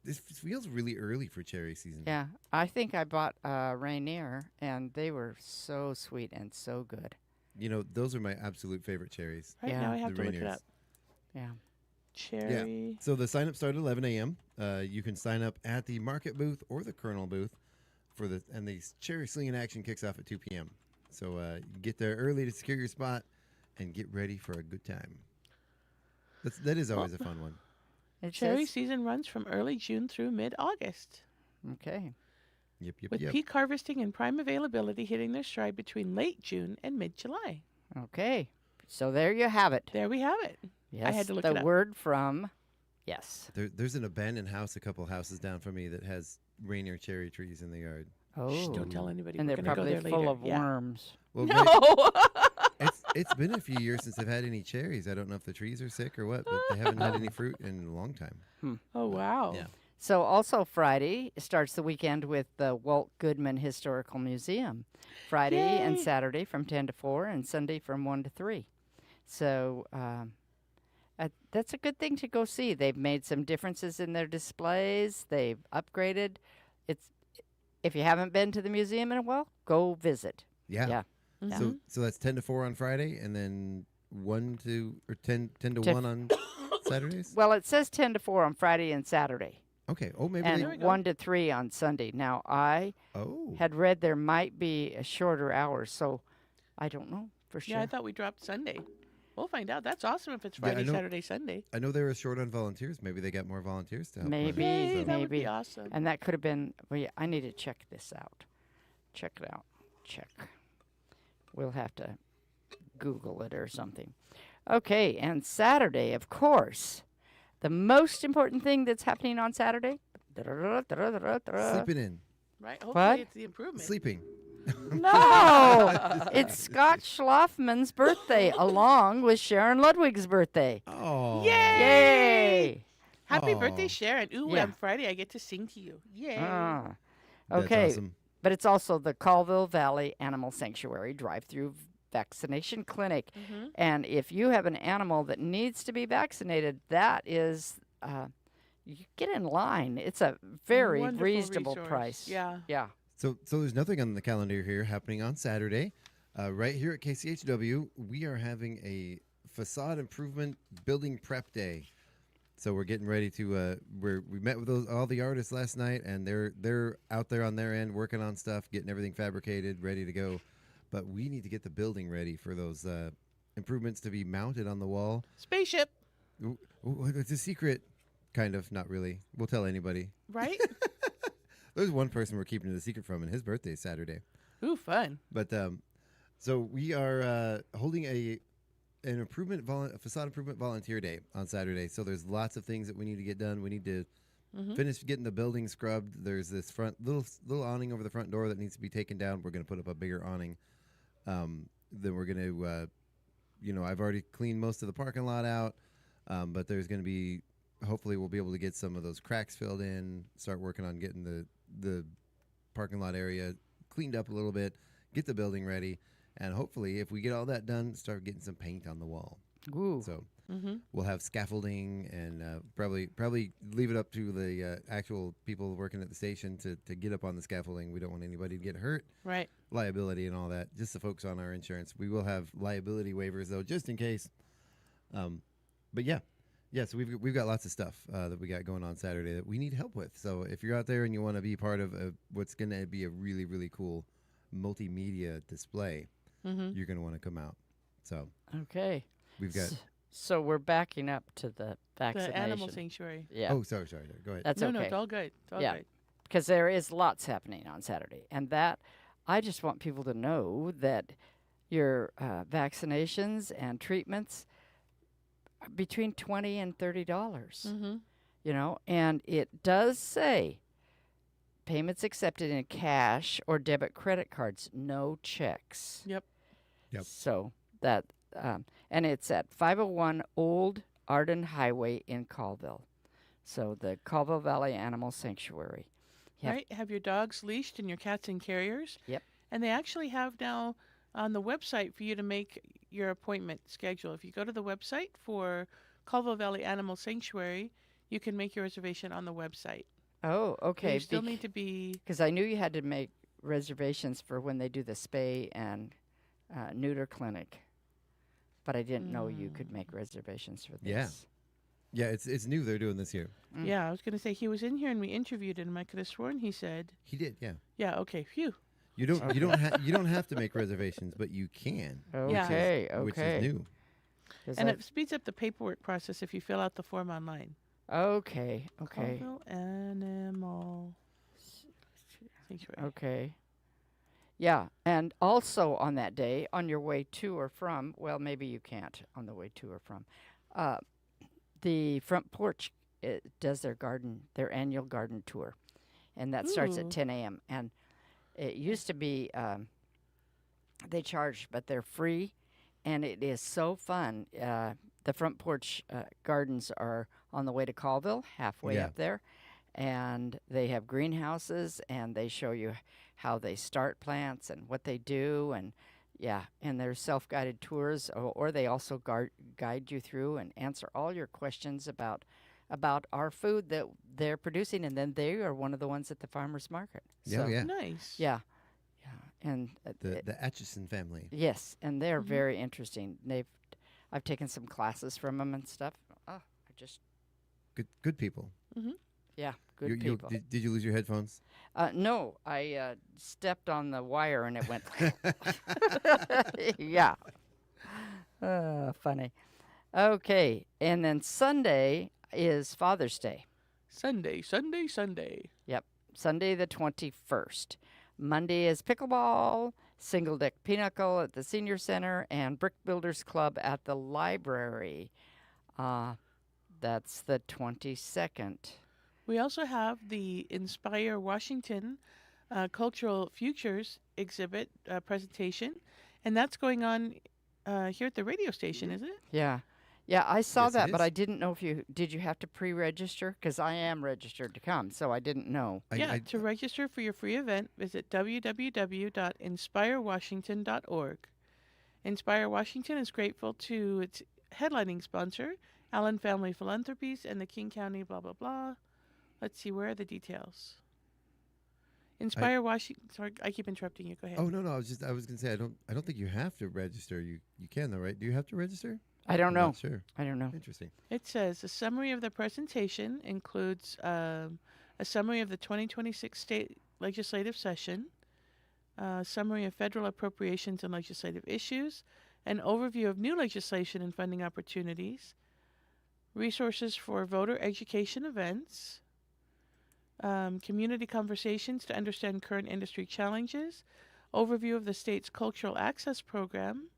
This feels really early for cherry season. Yeah. I think I bought Rainier, and they were so sweet and so good. You know, those are my absolute favorite cherries. Right Yeah. now I have The to look it Rainiers. up. Yeah. Cherry. So the sign up started at 11 a.m. You can sign up at the market booth or the Colonel booth and the cherry slinging action kicks off at 2 p.m. So get there early to secure your spot and get ready for a good time. That is always a fun one. It Cherry says- season runs from early June through mid-August, Okay. Yep. with peak harvesting and prime availability hitting their stride between late June and mid-July. Okay. So there you have it. There we have it. Yes. had to look the it up. word from. Yes. There's an abandoned house a couple houses down from me that has Rainier cherry trees in the yard. Oh. Shh, don't tell anybody. And We're they're gonna go probably there full later. of Yeah. worms. Well, No. it's been a few years since they've had any cherries. I don't know if the trees are sick or what, but they haven't had any fruit in a long time. Oh wow. Yeah. So also Friday starts the weekend with the Walt Goodman Historical Museum. Friday and Yay. Saturday from 10 to 4 and Sunday from 1 to 3. So that's a good thing to go see. They've made some differences in their displays. They've upgraded. If you haven't been to the museum in a while, go visit. Yeah. Yeah. Mm-hmm. So that's 10 to 4 on Friday and then 10 to To 1 on Saturdays? Well, it says 10 to 4 on Friday and Saturday. Okay. Oh, maybe And There we go. 1 to 3 on Sunday. Now, I Oh. had read there might be a shorter hours, so I don't know for sure. Yeah, I thought we dropped Sunday. We'll find out. That's awesome if it's Yeah, I Friday, know- Saturday, Sunday. I know they were short on volunteers. Maybe they got more volunteers to help. run it, Maybe, Yay, so- that would be maybe. awesome. And that could have been, well, yeah, I need to check this out. Check it out. Check. We'll have to Google it or something. Okay, and Saturday, of course. The most important thing that's happening on Saturday? Sleeping in. Right? Hopefully What? it's the improvement. Sleeping. No! It's Scott Schlafman's birthday, along with Sharon Ludwig's birthday. Oh. Yay! Yay! Happy Aw. birthday, Sharon. Ooh, Yeah. on Friday I get to sing to you. Yay. Ah. That's Okay, awesome. but it's also the Colville Valley Animal Sanctuary drive-through vaccination clinic. Mhm. And if you have an animal that needs to be vaccinated, that is you get in line. It's a very Wonderful reasonable resource. price. Yeah. Yeah. So there's nothing on the calendar here happening on Saturday. Right here at KCHW, we are having a facade improvement building prep day. So we're getting ready to. We met with all the artists last night, and they're out there on their end working on stuff, getting everything fabricated, ready to go. But we need to get the building ready for those improvements to be mounted on the wall. Spaceship, It's a secret, kind of. Not really. We'll tell anybody. right? There's one person we're keeping it a secret from, and his birthday is Saturday. Ooh, fun. But so we are holding a facade improvement volunteer day on Saturday. So there's lots of things that we need to get done. We need to finish getting the building scrubbed. There's this little awning over the front door that needs to be taken down. We're going to put up a bigger awning. Then we're going to, I've already cleaned most of the parking lot out, but there's going to be, hopefully we'll be able to get some of those cracks filled in, start working on getting the parking lot area cleaned up a little bit, get the building ready. And hopefully, if we get all that done, start getting some paint on the wall. Ooh. So we'll have scaffolding and probably leave it up to the actual people working at the station to get up on the scaffolding. We don't want anybody to get hurt. Right. Liability and all that. Just the folks on our insurance. We will have liability waivers though, just in case. But yeah. So we've got lots of stuff that we got going on Saturday that we need help with. So if you're out there and you want to be part of what's going to be a really, really cool multimedia display, you're going to want to come out. So Okay. we've got. So we're backing up to the vaccination. The animal sanctuary. Yeah. Oh, sorry. Go ahead. That's no, okay. no, it's all good. It's all Yeah. good. Because there is lots happening on Saturday. And that, I just want people to know that your vaccinations and treatments are between $20 and $30. And it does say payments accepted in cash or debit credit cards, no checks. Yep. So that, and it's at 501 Old Arden Highway in Colville. So the Colville Valley Animal Sanctuary. Yep. Right. Have your dogs leashed and your cats in carriers. Yep. And they actually have now on the website for you to make your appointment schedule. If you go to the website for Colville Valley Animal Sanctuary, you can make your reservation on the website. Oh, But okay. you still need to be. Because I knew you had to make reservations for when they do the spay and neuter clinic, but I didn't know you could make reservations for this. Yeah, it's new they're doing this year. Yeah, I was going to say he was in here and we interviewed him. I could have sworn he said. He did, yeah. Yeah. Okay. Phew. You don't have to make reservations, but you can. Okay, Which okay. is new. 'Cause And I've- it speeds up the paperwork process if you fill out the form online. okay. Colville Animal Sanctuary. Okay. Yeah, and also on that day, on your way to or from, well, maybe you can't on the way to or from, the front porch does their annual garden tour, and that starts at Ooh. 10 a.m. And it used to be they charge, but they're free, and it is so fun. The front porch gardens are on the way to Colville, halfway Yeah. up there, and they have greenhouses, and they show you how they start plants and what they do, and there's self-guided tours, or they also guide you through and answer all your questions about our food that they're producing, and then they are one of the ones at the farmers market. So, Yeah. Nice. yeah, and The Atchison family. yes, and they're very interesting. I've taken some classes from them and stuff. Oh, I just Good people. good people. Did you lose your headphones? No, I stepped on the wire and it went. Yeah. Funny. Okay, and then Sunday is Father's Day. Sunday. Yep, Sunday the 21st. Monday is pickleball, single deck pinochle at the senior center, and brick builders club at the library. That's the 22nd. We also have the Inspire Washington Cultural Futures exhibit presentation, and that's going on here at the radio station, isn't it? Yeah. Yeah, I saw Yes, it that, but is. I didn't know if did you have to pre-register? Because I am registered to come, so I didn't know. To register for your free event, visit www.inspirewashington.org. Inspire Washington is grateful to its headlining sponsor, Allen Family Philanthropies, and the King County blah, blah, blah. Let's see, where are the details? Inspire Washington. Sorry, I keep interrupting you. Go ahead. Oh no, I was going to say I don't think you have to register. You can though, right? Do you have to register? I don't I'm know. not sure. I don't know. Interesting. It says a summary of the presentation includes a summary of the 2026 state legislative session, a summary of federal appropriations and legislative issues, an overview of new legislation and funding opportunities, resources for voter education events, community conversations to understand current industry challenges, overview of the state's cultural access program,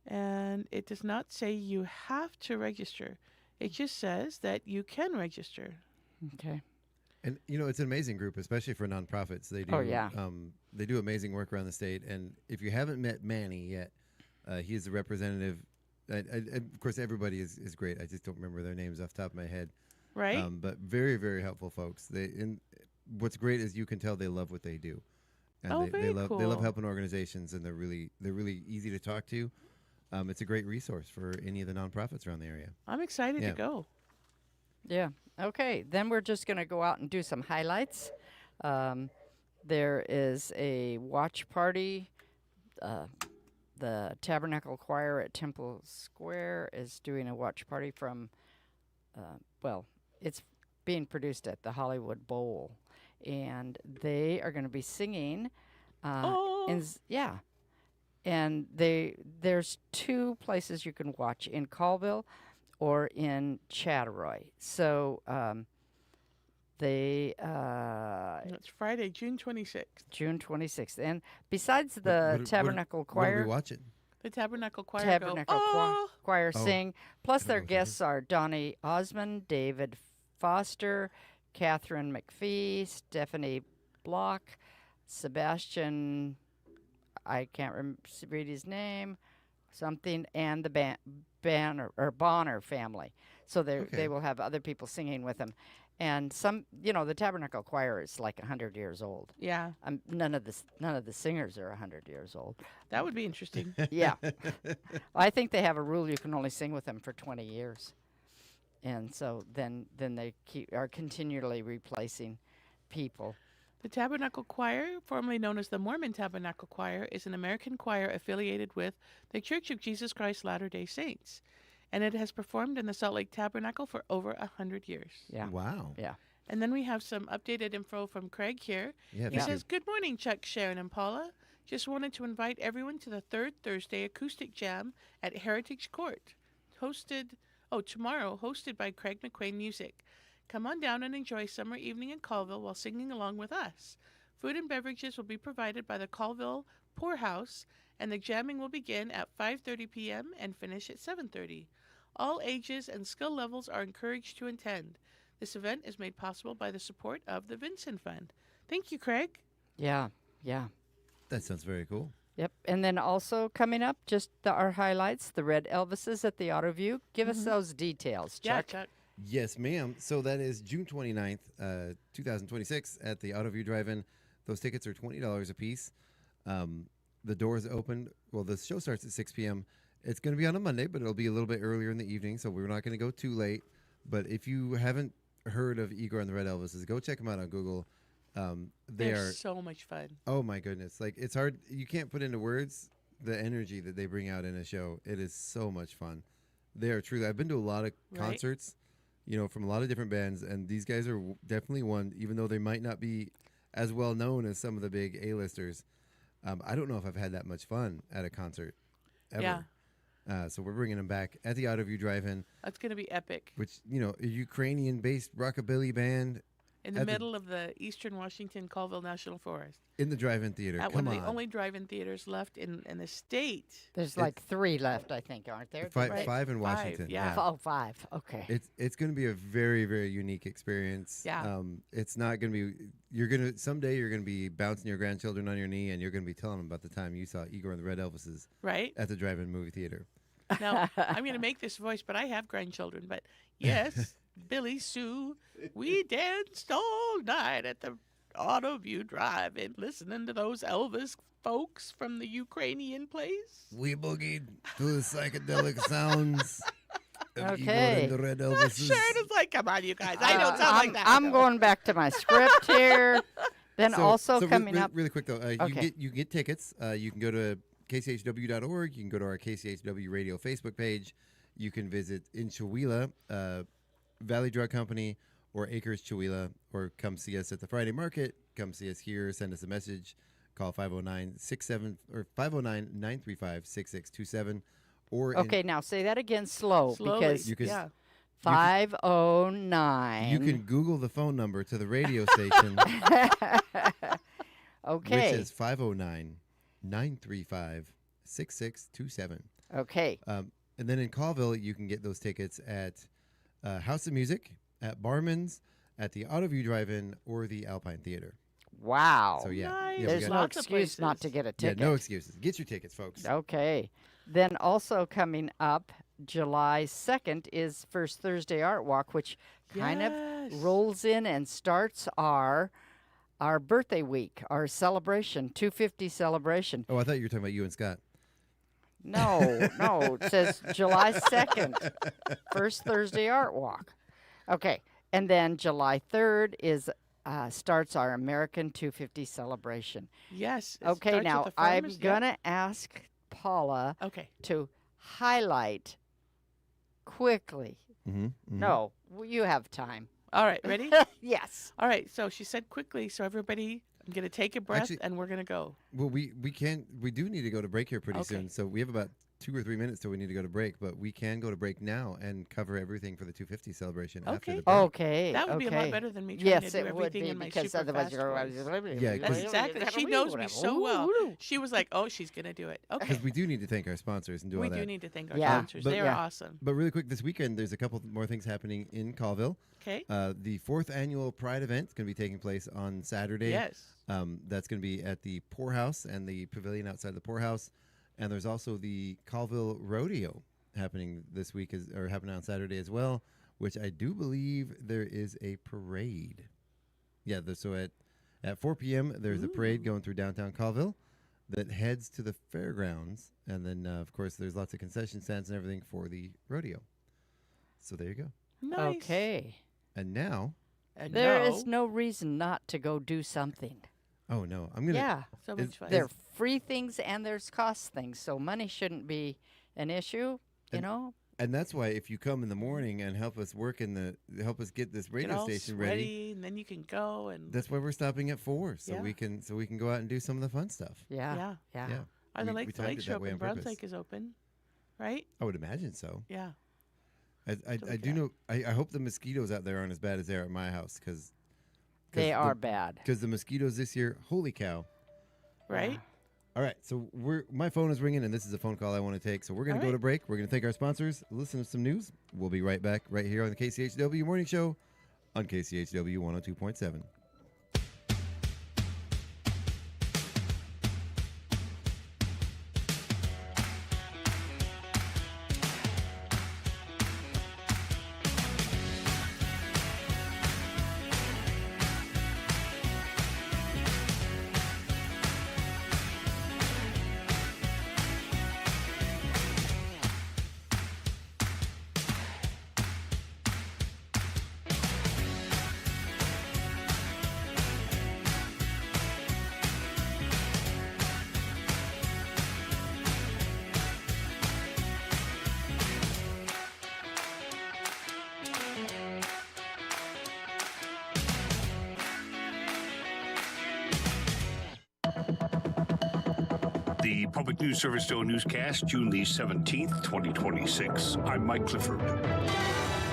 and it does not say you have to register. It just says that you can register. Okay. And it's an amazing group, especially for nonprofits. They do. Oh, yeah. They do amazing work around the state. And if you haven't met Manny yet, he's the representative. Of course, everybody is great. I just don't remember their names off the top of my head. Right? But very, very helpful folks. What's great is you can tell they love what they do. And they love cool. helping organizations, and they're really easy to talk to. It's a great resource for any of the nonprofits around the area. I'm excited Yeah. to go. Yeah. Okay. Then we're just going to go out and do some highlights. There is a watch party. The Tabernacle Choir at Temple Square is doing a watch party from, it's being produced at the Hollywood Bowl. And they are going to be singing. Yeah. And there's two places you can watch, in Colville or in Chattaroy. So It's Friday, June 26th. June 26th. And besides the Tabernacle What are Choir, we watching? The Tabernacle Choir Tabernacle Choir Oh. sing, plus their Okay. guests are Donnie Osmond, David Foster, Catherine McPhee, Stephanie Block, Sebastian, I can't read his name, something, and the Bonner family. So they will have other people singing with them. And the Tabernacle Choir is like 100 years old. Yeah, None of the singers are 100 years old. that would be interesting. Yeah. I think they have a rule you can only sing with them for 20 years. And so then they are continually replacing people. The Tabernacle Choir, formerly known as the Mormon Tabernacle Choir, is an American choir affiliated with the Church of Jesus Christ Latter-day Saints, and it has performed in the Salt Lake Tabernacle for over 100 years. Yeah. Wow. Yeah. And then we have some updated info from Craig here. Yeah. He thank says, "Good morning, Chuck, Sharon, and Paula. Just wanted to invite everyone to the third Thursday Acoustic Jam at Heritage Court, tomorrow, hosted by Craig McQuain Music. Come on down and enjoy summer evening in Colville while singing along with us. Food and beverages will be provided by the Colville Poorhouse, and the jamming will begin at 5:30 p.m. and finish at 7:30. All ages and skill levels are encouraged to attend. This event is made possible by the support of the Vincent Fund." Thank you, Craig. Yeah. Yeah. That sounds very cool. Yep. And then also coming up, just our highlights, the Red Elvises at the Autoview. Give us those details, Chuck. Yeah, Chuck. Yes, ma'am. So that is June 29th, 2026 at the Autoview Drive-In. Those tickets are $20 a piece. The doors open. Well, the show starts at 6 p.m. It's going to be on a Monday, but it'll be a little bit earlier in the evening, so we're not going to go too late. But if you haven't heard of Igor and the Red Elvises, go check them out on Google. They're so much fun. Oh my goodness. Like, it's hard. You can't put into words the energy that they bring out in a show. It is so much fun. They are truly, I've been to a lot of concerts, from a lot of different bands, and these guys are definitely one, even though they might not be as well known as some of the big A-listers. I don't know if I've had that much fun at a concert ever. Yeah. So we're bringing them back at the Autoview Drive-In, That's going to be epic. which, a Ukrainian-based rockabilly band In the at the- middle of the Eastern Washington Colville National Forest. in the drive-in theater. At Come one of on. the only drive-in theaters left in the state. There's like 3 left, I think, aren't there? Right. Five in Five, Washington. yeah. Oh, 5. Okay. It's going to be a very, very unique experience. Yeah. It's not going to be. Someday you're going to be bouncing your grandchildren on your knee, and you're going to be telling them about the time you saw Igor and the Red Elvises Right? at the drive-in movie theater. Now, I'm going to make this voice, but I have grandchildren. But yes, Billy Sue, we danced all night at the Autoview Drive-In listening to those Elvis folks from the Ukrainian place. We boogied to the psychedelic sounds Okay. The Red Elvis. Sharon is like, come on, you guys. I don't sound like that. I'm going back to my script here. Then coming up. Really quick though, Okay. you can get tickets. You can go to kchw.org. You can go to our KCHW Radio Facebook page. You can visit in Chihuahua, Valley Drug Company or Acres Chihuahua, or come see us at the Friday Market. Come see us here. Send us a message. Call 509-935-6627. Or Now say that again slowly. Because you can, yeah. 509. You can Google the phone number to the radio station. Okay. Which is 509-935-6627. Okay. And then in Colville, you can get those tickets at House of Music, at Barman's, at the Autoview Drive-In, or the Alpine Theater. Wow. So yeah, Nice. yeah, There's no lots of excuse not to places. get a ticket. no excuses. Get your tickets, folks. Okay. Then also coming up July 2nd is First Thursday Art Walk, which kind Yes. of rolls in and starts our birthday week, our celebration, 250 celebration. Oh, I thought you were talking about you and Scott. No, it says July 2nd, First Thursday Art Walk. Okay. And then July 3rd is starts our American 250 celebration. Yes. it Okay, starts now with the I'm farmers. going to ask Paula Okay. to highlight quickly. No, you have time. All right. Ready? Yes. All right. So she said quickly. So everybody, I'm going to take a breath Actually- and we're going to go. Well, we do need to go to break here pretty Okay. soon. So we have about 2 or 3 minutes till we need to go to break, but we can go to break now and cover everything for the 250 celebration after Okay. the break. Okay. That would be a lot okay. better than me trying Yes, to do it would everything be in my because super otherwise fast you're voice. Yeah, That's 'cause- exactly. She knows me so well. She was like, "Oh, she's gonna do it." Okay. Because we do need to thank our sponsors and do We all that. do need to thank our Yeah. sponsors. But- They are Yeah. awesome. But really quick, this weekend there's a couple more things happening in Colville. Okay. The 4th annual Pride event is going to be taking place on Saturday. Yes. That's going to be at the Poorhouse and the pavilion outside the Poorhouse. And there's also the Colville Rodeo happening this week, or happening on Saturday as well, which I do believe there is a parade. Yeah, so at 4 p.m. there's a parade going through downtown Colville that heads to the fairgrounds. And then, of course, there's lots of concession stands and everything for the rodeo. So there you go. Nice. Okay. And now, And There is no reason not to go do something. oh no, I'm going to. Yeah. so much fun. There are free things and there's cost things, so money shouldn't be an issue, you know? And that's why if you come in the morning and help us help us get this Get radio all station sweaty, ready, and then you can go and that's why we're stopping at 4, so Yeah. we can go out and do some of the fun stuff. Yeah. yeah. Yeah, Are the we lake timed it lakes are that way open? on Browns purpose. Lake is open, right? I would imagine so. Yeah. I do know. I hope the mosquitoes out there aren't as bad as they are at my house because They are bad. Because the mosquitoes this year, holy cow! Right. All right, so my phone is ringing, and this is a phone call I want to take. So we're going to All go right. to break. We're going to thank our sponsors, listen to some news. We'll be right back right here on the KCHW Morning Show on KCHW 102.7. The Public News Service Show newscast, June the 17th, 2026. I'm Mike Clifford.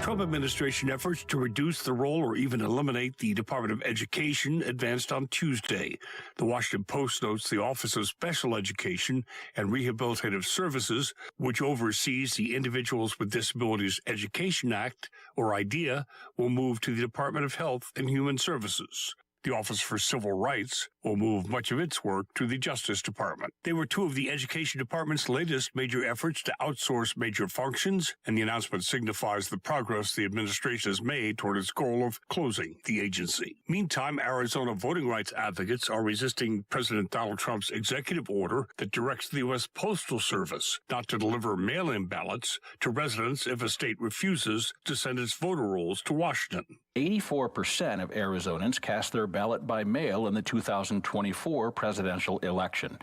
Trump administration efforts to reduce the role or even eliminate the Department of Education advanced on Tuesday. The Washington Post notes the Office of Special Education and Rehabilitative Services, which oversees the Individuals with Disabilities Education Act, or IDEA, will move to the Department of Health and Human Services. The Office for Civil Rights will move much of its work to the Justice Department. They were two of the Education Department's latest major efforts to outsource major functions, and the announcement signifies the progress the administration has made toward its goal of closing the agency. Meantime, Arizona voting rights advocates are resisting President Donald Trump's executive order that directs the U.S. Postal Service not to deliver mail-in ballots to residents if a state refuses to send its voter rolls to Washington. 84% of Arizonans cast their ballot by mail in the 2024 presidential election.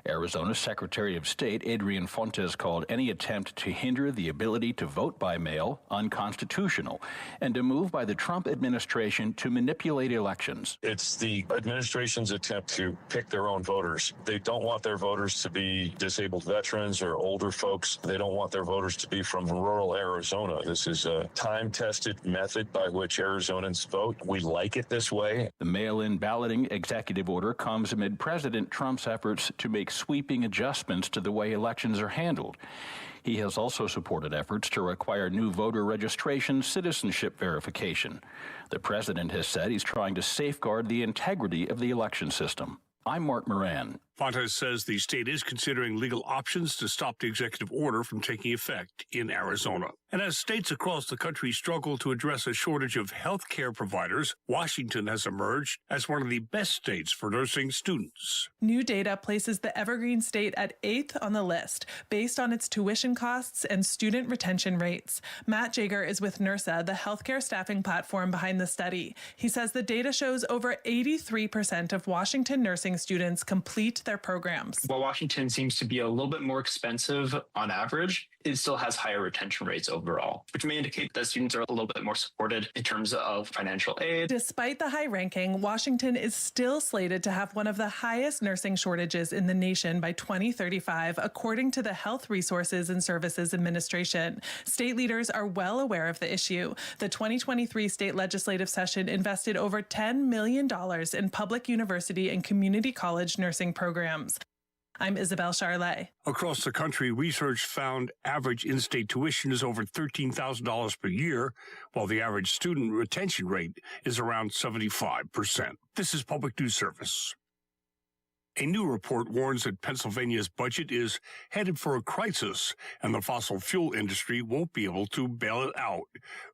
Arizona's Secretary of State Adrian Fontes called any attempt to hinder the ability to vote by mail unconstitutional and a move by the Trump administration to manipulate elections. It's the administration's attempt to pick their own voters. They don't want their voters to be disabled veterans or older folks. They don't want their voters to be from rural Arizona. This is a time-tested method by which Arizonans vote. We like it this way. The mail-in balloting executive order comes amid President Trump's efforts to make sweeping adjustments to the way elections are handled. He has also supported efforts to require new voter registration citizenship verification. The president has said he's trying to safeguard the integrity of the election system. I'm Mark Moran. Fontes says the state is considering legal options to stop the executive order from taking effect in Arizona. And as states across the country struggle to address a shortage of health care providers, Washington has emerged as one of the best states for nursing students. New data places the Evergreen State at 8th on the list, based on its tuition costs and student retention rates. Matt Jager is with NERSA, the healthcare staffing platform behind the study. He says the data shows over 83% of Washington nursing students complete their programs. While Washington seems to be a little bit more expensive on average, it still has higher retention rates overall, which may indicate that students are a little bit more supported in terms of financial aid. Despite the high ranking, Washington is still slated to have one of the highest nursing shortages in the nation by 2035, according to the Health Resources and Services Administration. State leaders are well aware of the issue. The 2023 state legislative session invested over $10 million in public university and community college nursing programs. I'm Isabel Charlet. Across the country, research found average in-state tuition is over $13,000 per year, while the average student retention rate is around 75%. This is Public News Service. A new report warns that Pennsylvania's budget is headed for a crisis, and the fossil fuel industry won't be able to bail it out.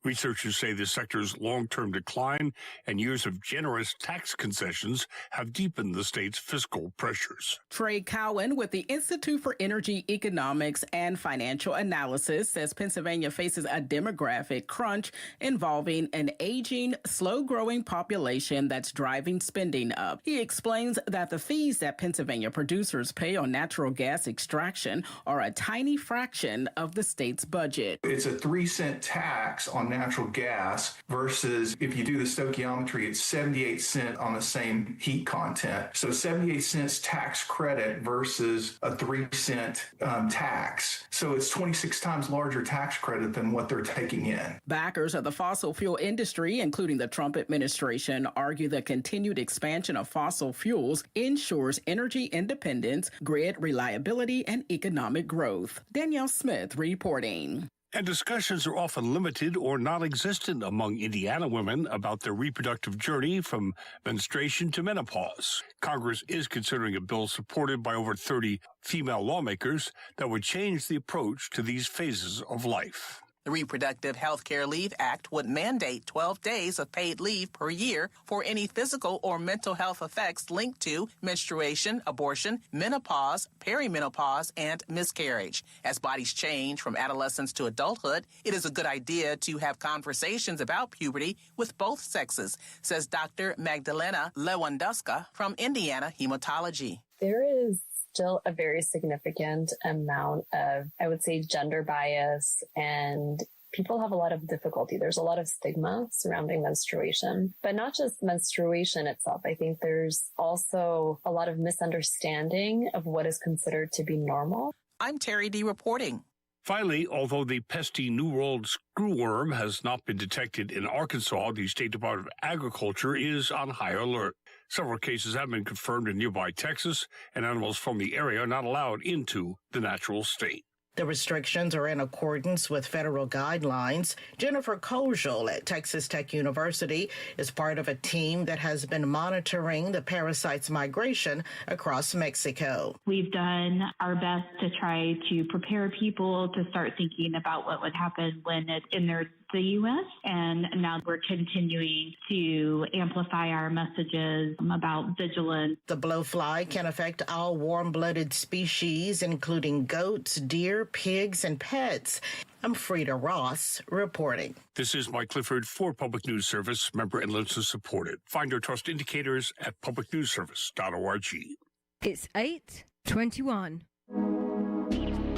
Researchers say the sector's long-term decline and years of generous tax concessions have deepened the state's fiscal pressures. Trey Cowan with the Institute for Energy Economics and Financial Analysis says Pennsylvania faces a demographic crunch involving an aging, slow-growing population that's driving spending up. He explains that the fees that Pennsylvania producers pay on natural gas extraction are a tiny fraction of the state's budget. It's a 3-cent tax on natural gas versus if you do the stoichiometry, it's 78 cents on the same heat content. So 78 cents tax credit versus a 3-cent tax. So it's 26 times larger tax credit than what they're taking in. Backers of the fossil fuel industry, including the Trump administration, argue the continued expansion of fossil fuels ensures energy independence, grid reliability, and economic growth. Danielle Smith reporting. And discussions are often limited or non-existent among Indiana women about their reproductive journey from menstruation to menopause. Congress is considering a bill supported by over 30 female lawmakers that would change the approach to these phases of life. The Reproductive Health Care Leave Act would mandate 12 days of paid leave per year for any physical or mental health effects linked to menstruation, abortion, menopause, perimenopause, and miscarriage. As bodies change from adolescence to adulthood, it is a good idea to have conversations about puberty with both sexes, says Dr. Magdalena Lewandowska from Indiana Hematology. There is still a very significant amount of, I would say, gender bias, and people have a lot of difficulty. There's a lot of stigma surrounding menstruation, but not just menstruation itself. I think there's also a lot of misunderstanding of what is considered to be normal. I'm Terry D. reporting. Finally, although the pesky New World screwworm has not been detected in Arkansas, the State Department of Agriculture is on high alert. Several cases have been confirmed in nearby Texas, and animals from the area are not allowed into the natural state. The restrictions are in accordance with federal guidelines. Jennifer Kojal at Texas Tech University is part of a team that has been monitoring the parasite's migration across Mexico. We've done our best to try to prepare people to start thinking about what would happen when it enters the U.S., and now we're continuing to amplify our messages about vigilance. The blowfly can affect all warm-blooded species, including goats, deer, pigs, and pets. I'm Frida Ross reporting. This is Mike Clifford for Public News Service, member and listener supported. Find our trust indicators at publicnewsservice.org. It's 8:21.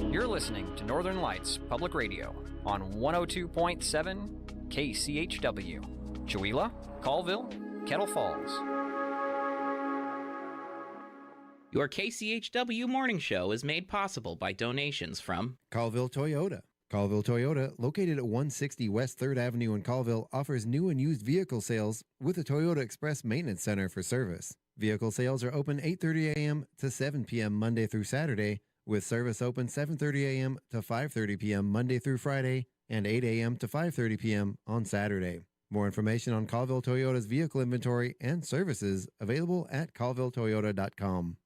You're listening to Northern Lights Public Radio on 102.7 KCHW. Chewelah, Colville, Kettle Falls. Your KCHW morning show is made possible by donations from Colville Toyota. Colville Toyota, located at 160 West 3rd Avenue in Colville, offers new and used vehicle sales with a Toyota Express Maintenance Center for service. Vehicle sales are open 8:30 a.m. to 7 p.m. Monday through Saturday, with service open 7:30 a.m. to 5:30 p.m. Monday through Friday and 8 a.m. to 5:30 p.m. on Saturday. More information on Colville Toyota's vehicle inventory and services available at colvilletoyota.com.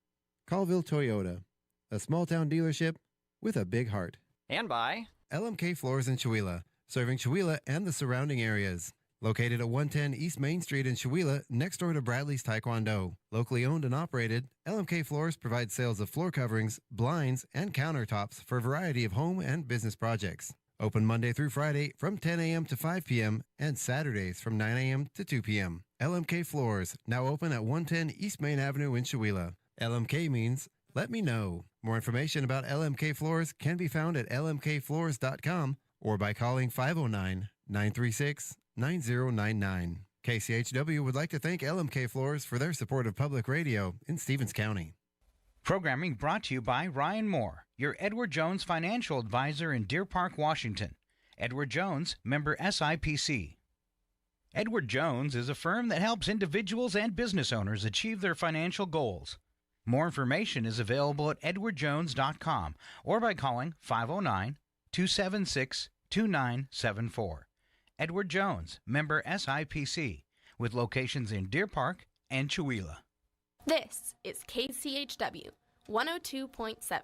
Colville Toyota, a small-town dealership with a big heart. And by LMK Floors in Chewelah, serving Chewelah and the surrounding areas. Located at 110 East Main Street in Chewelah, next door to Bradley's Taekwondo. Locally owned and operated, LMK Floors provides sales of floor coverings, blinds, and countertops for a variety of home and business projects. Open Monday through Friday from 10 a.m. to 5 p.m. and Saturdays from 9 a.m. to 2 p.m. LMK Floors, now open at 110 East Main Avenue in Chewelah. LMK means let me know. More information about LMK Floors can be found at lmkfloors.com or by calling 509-936-9099. KCHW would like to thank LMK Floors for their support of public radio in Stevens County. Programming brought to you by Ryan Moore, your Edward Jones financial advisor in Deer Park, Washington. Edward Jones, member SIPC. Edward Jones is a firm that helps individuals and business owners achieve their financial goals. More information is available at edwardjones.com or by calling 509-276-2974. Edward Jones, member SIPC, with locations in Deer Park and Chewelah. This is KCHW 102.7.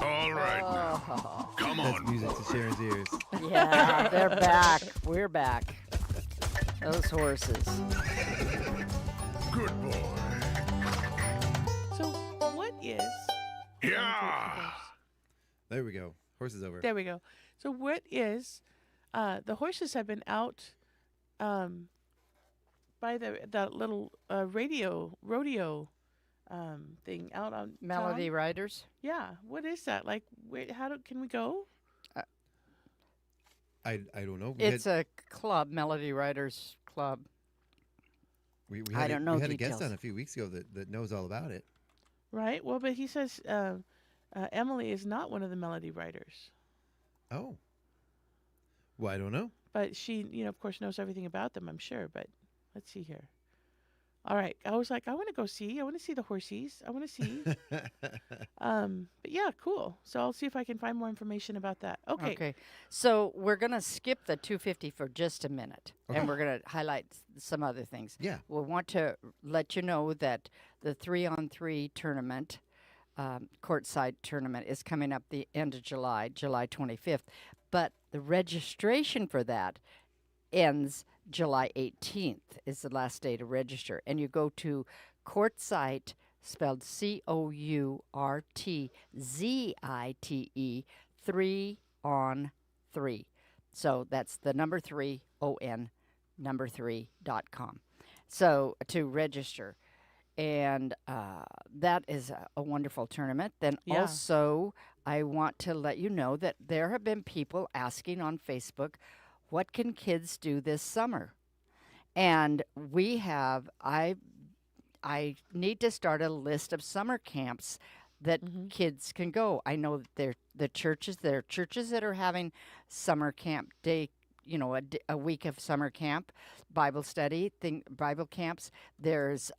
All right, now. Come That's on. music to Sharon's ears. Yeah, they're back. We're back. Those horses. Good boy. So what is... Yeah. There we go. Horses over. There we go. So what is... the horses have been out by the little rodeo thing out on Melody town. Riders? Yeah. What is that? Like, can we go? I don't know. It's a club, Melody Riders Club. We I don't know We had details. a guest on a few weeks ago that knows all about it. Right. Well, but he says Emily is not one of the Melody Riders. Oh. Well, I don't know. But she, of course, knows everything about them, I'm sure. But let's see here. All right. I was like, I want to go see. I want to see the horsies. I want to see. But yeah, cool. So I'll see if I can find more information about that. Okay. So we're going to skip the 250 for just a minute. Okay. And we're going to highlight some other things. Yeah. We want to let you know that the 3-on-3 tournament, courtside tournament, is coming up the end of July 25th. But the registration for that ends July 18th is the last day to register. And you go to Courtsite, spelled Courtzite, 3-on-3. So that's the number 3, ON, number 3.com. So to register. And that is a wonderful tournament. Then Yeah. also, I want to let you know that there have been people asking on Facebook, what can kids do this summer? And I need to start a list of summer camps that kids can go. I know that there are churches that are having summer camp day, a week of summer camp, Bible study, Bible camps. There's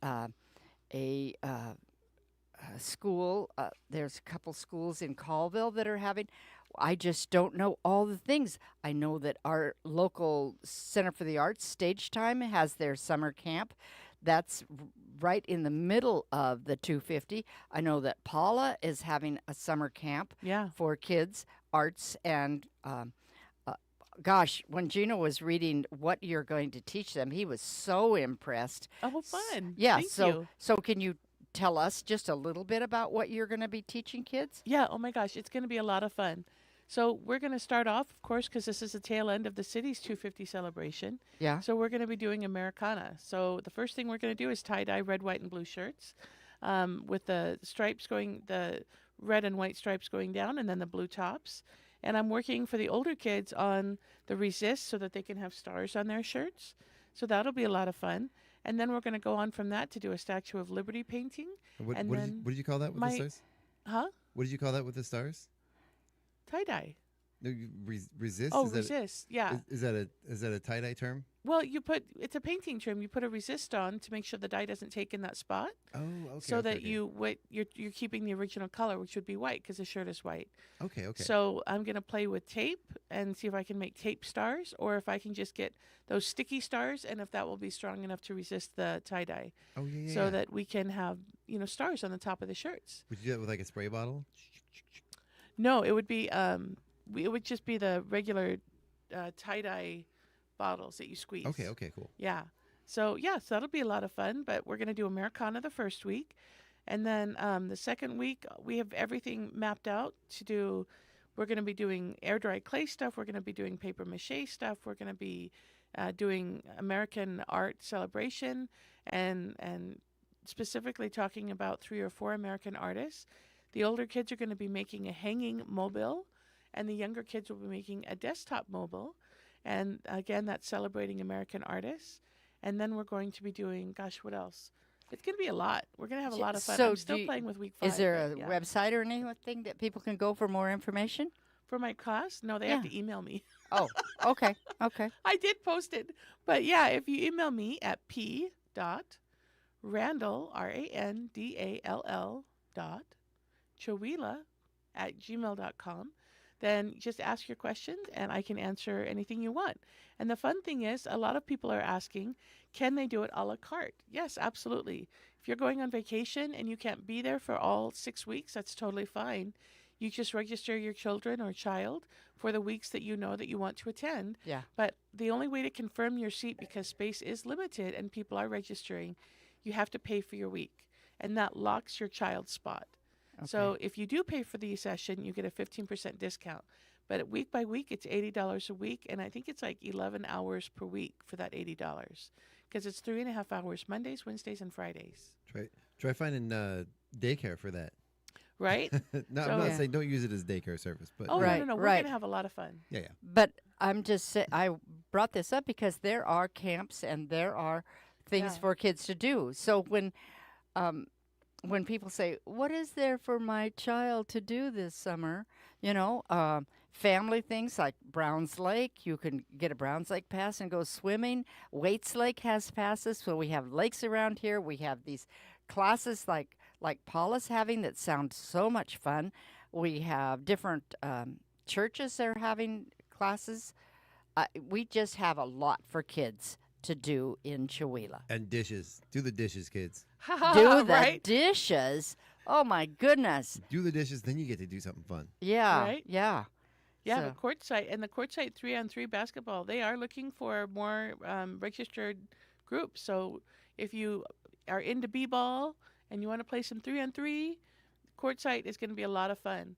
a school. There's a couple schools in Colville that are having. I just don't know all the things. I know that our local Center for the Arts, Stage Time, has their summer camp. That's right in the middle of the 250. I know that Paula is having a summer camp for kids, arts, and gosh, when Gino was reading what you're going to teach them, he was so impressed. Oh, fun. Yeah, Thank you. So can you tell us just a little bit about what you're going to be teaching kids? Yeah, oh my gosh, it's going to be a lot of fun. So we're going to start off, of course, because this is the tail end of the city's 250 celebration. Yeah. So we're going to be doing Americana. So the first thing we're going to do is tie-dye red, white, and blue shirts with the stripes going, the red and white stripes going down, and then the blue tops. And I'm working for the older kids on the resist so that they can have stars on their shirts. So that'll be a lot of fun. And then we're going to go on from that to do a Statue of Liberty painting. What did you call that with the stars? Huh? What did you call that with the stars? Tie-dye. No, resist? Oh, is that resist, yeah. Is that a tie-dye term? Well, it's a painting trim. You put a resist on to make sure the dye doesn't take in that spot. Oh, okay. So that you're keeping the original color, which would be white because the shirt is white. Okay. So I'm going to play with tape and see if I can make tape stars or if I can just get those sticky stars and if that will be strong enough to resist the tie-dye. Oh, yeah. So that we can have, stars on the top of the shirts. Would you do that with like a spray bottle? No, it would be it would just be the regular tie-dye bottles that you squeeze. Okay, cool. Yeah. So that'll be a lot of fun, but we're going to do Americana the first week. And then the second week, we have everything mapped out to do. We're going to be doing air-dry clay stuff. We're going to be doing paper mache stuff. We're going to be doing American art celebration and specifically talking about 3 or 4 American artists. The older kids are going to be making a hanging mobile, and the younger kids will be making a desktop mobile. And again, that's celebrating American artists. And then we're going to be doing, what else? It's going to be a lot. We're going to have a lot of fun. So I'm still playing with week 5. Is there a website or anything that people can go for more information? For my class? No, they have to email me. Oh, okay. I did post it. But yeah, if you email me at p.randall, RANDALL, Chowila@gmail.com, then just ask your questions and I can answer anything you want. And the fun thing is, a lot of people are asking, can they do it a la carte? Yes, absolutely. If you're going on vacation and you can't be there for all 6 weeks, that's totally fine. You just register your children or child for the weeks that you know that you want to attend. Yeah. But the only way to confirm your seat, because space is limited and people are registering, you have to pay for your week. And that locks your child's spot. Okay. So if you do pay for the session, you get a 15% discount. But week by week, it's $80 a week, and I think it's like 11 hours per week for that $80, because it's 3.5 hours Mondays, Wednesdays, and Fridays. Try finding daycare for that. Right? No, I'm not saying don't use it as daycare service, but no, we're going to have a lot of fun. Yeah. But I'm just I brought this up because there are camps and there are things for kids to do. So when people say, what is there for my child to do this summer? Family things like Browns Lake. You can get a Browns Lake pass and go swimming. Waits Lake has passes. So we have lakes around here. We have these classes like Paula's having that sound so much fun. We have different churches that are having classes. We just have a lot for kids to do in Chowila. And dishes. Do the dishes, kids. Do the dishes. Oh, my goodness. Do the dishes, then you get to do something fun. Yeah. Right? Yeah. Yeah, the courtside and the courtside 3-on-3 basketball, they are looking for more registered groups. So if you are into b-ball and you want to play some 3-on-3, courtside is going to be a lot of fun.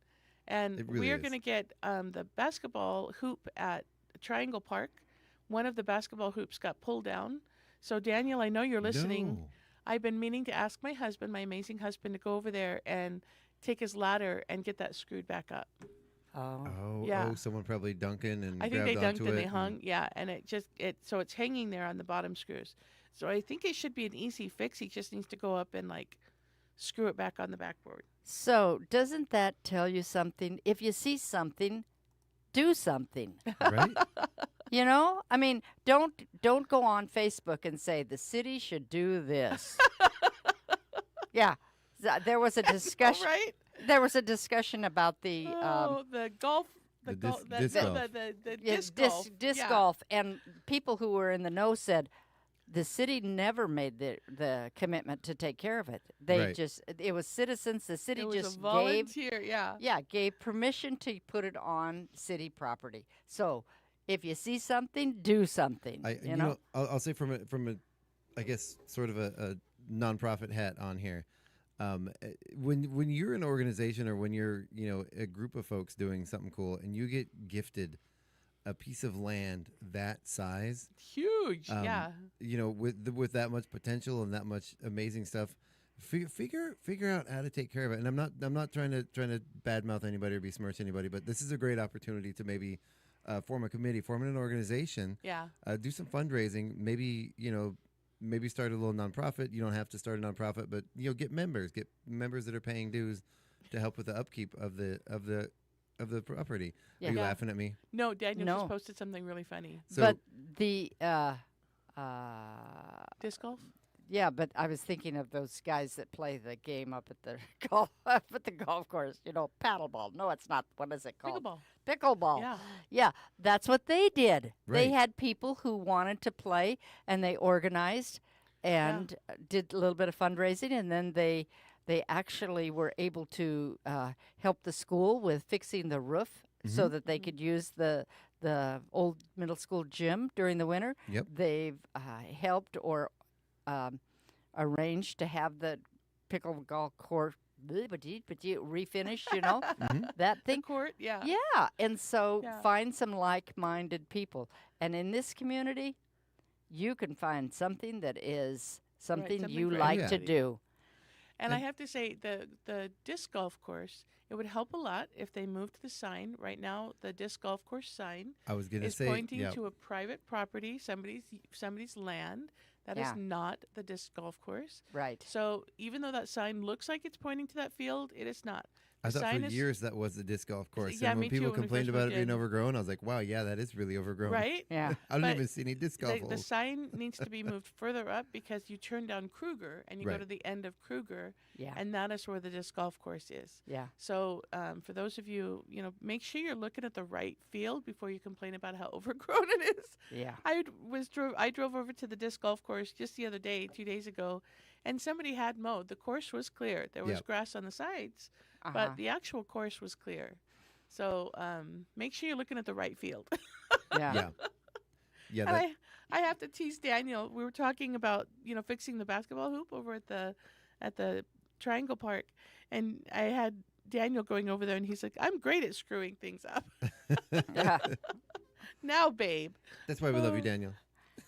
And we are going to get the basketball hoop at Triangle Park. One of the basketball hoops got pulled down, So, Daniel, I know you're listening. No. I've been meaning to ask my husband, my amazing husband, to go over there and take his ladder and get that screwed back up. Yeah. Someone probably dunking and I think grabbed they dunked onto and it they hung, and so it's hanging there on the bottom screws. So I think it should be an easy fix. He just needs to go up and like screw it back on the backboard. So doesn't that tell you something? If you see something, do something. Right? You know, I mean, don't go on Facebook and say the city should do this. Yeah, there was a discussion. Right? There was a discussion about the the golf. The disc golf. The disc golf. Disc golf, and people who were in the know said the city never made the commitment to take care of it. They it was citizens. The city It was just a volunteer, gave permission to put it on city property. So if you see something, do something. You know? I'll say from a, I guess sort of a nonprofit hat on here. When you're an organization or when you're a group of folks doing something cool and you get gifted a piece of land that size, huge, with that much potential and that much amazing stuff, figure out how to take care of it. And I'm not trying to badmouth anybody or besmirch anybody, but this is a great opportunity to maybe form a committee, form an organization, do some fundraising, maybe start a little nonprofit. You don't have to start a nonprofit, but get members that are paying dues to help with the upkeep of the property. Yeah. Are you laughing at me? No, Daniel No. just posted something really funny. So, but the disc golf. Yeah, but I was thinking of those guys that play the game up at the golf course. Paddleball. No, it's not. What is it called? Pickleball. Yeah, that's what they did. Right. They had people who wanted to play, and they organized and did a little bit of fundraising, and then they actually were able to help the school with fixing the roof so that they could use the old middle school gym during the winter. Yep. They've helped or arranged to have the pickleball court refinished, that thing. The court, yeah. Yeah, and so find some like-minded people. And in this community, you can find something that is something you for like to everybody. do. And I have to say, the disc golf course, it would help a lot if they moved the sign. Right now, the disc golf course sign I was gonna is say, pointing yeah. to a private property, somebody's land. That is not the disc golf course. Right. So even though that sign looks like it's pointing to that field, it is not. I The thought sign for is- years that was the disc golf course. Yeah, and when me too, people when we complained first about it moved being in. overgrown, I was like, wow, yeah, that is really overgrown. Right? Yeah. I don't But even see any disc golf the holes. sign needs to be moved further up because you turn down Kruger and you go Right. to the end of Kruger, Yeah. and that is where the disc golf course is. Yeah. So for those of you, make sure you're looking at the right field before you complain about how overgrown it is. Yeah. I drove over to the disc golf course just the other day, 2 days ago, and somebody had mowed. The course was clear. There was Yep. grass on the sides, Uh-huh. but the actual course was clear. So make sure you're looking at the right field. Yeah. Yeah. Yeah. And That, I have to tease Daniel. We were talking about fixing the basketball hoop over at the Triangle Park, and I had Daniel going over there, and he's like, "I'm great at screwing things up." Now, babe. that's why we love you, Daniel.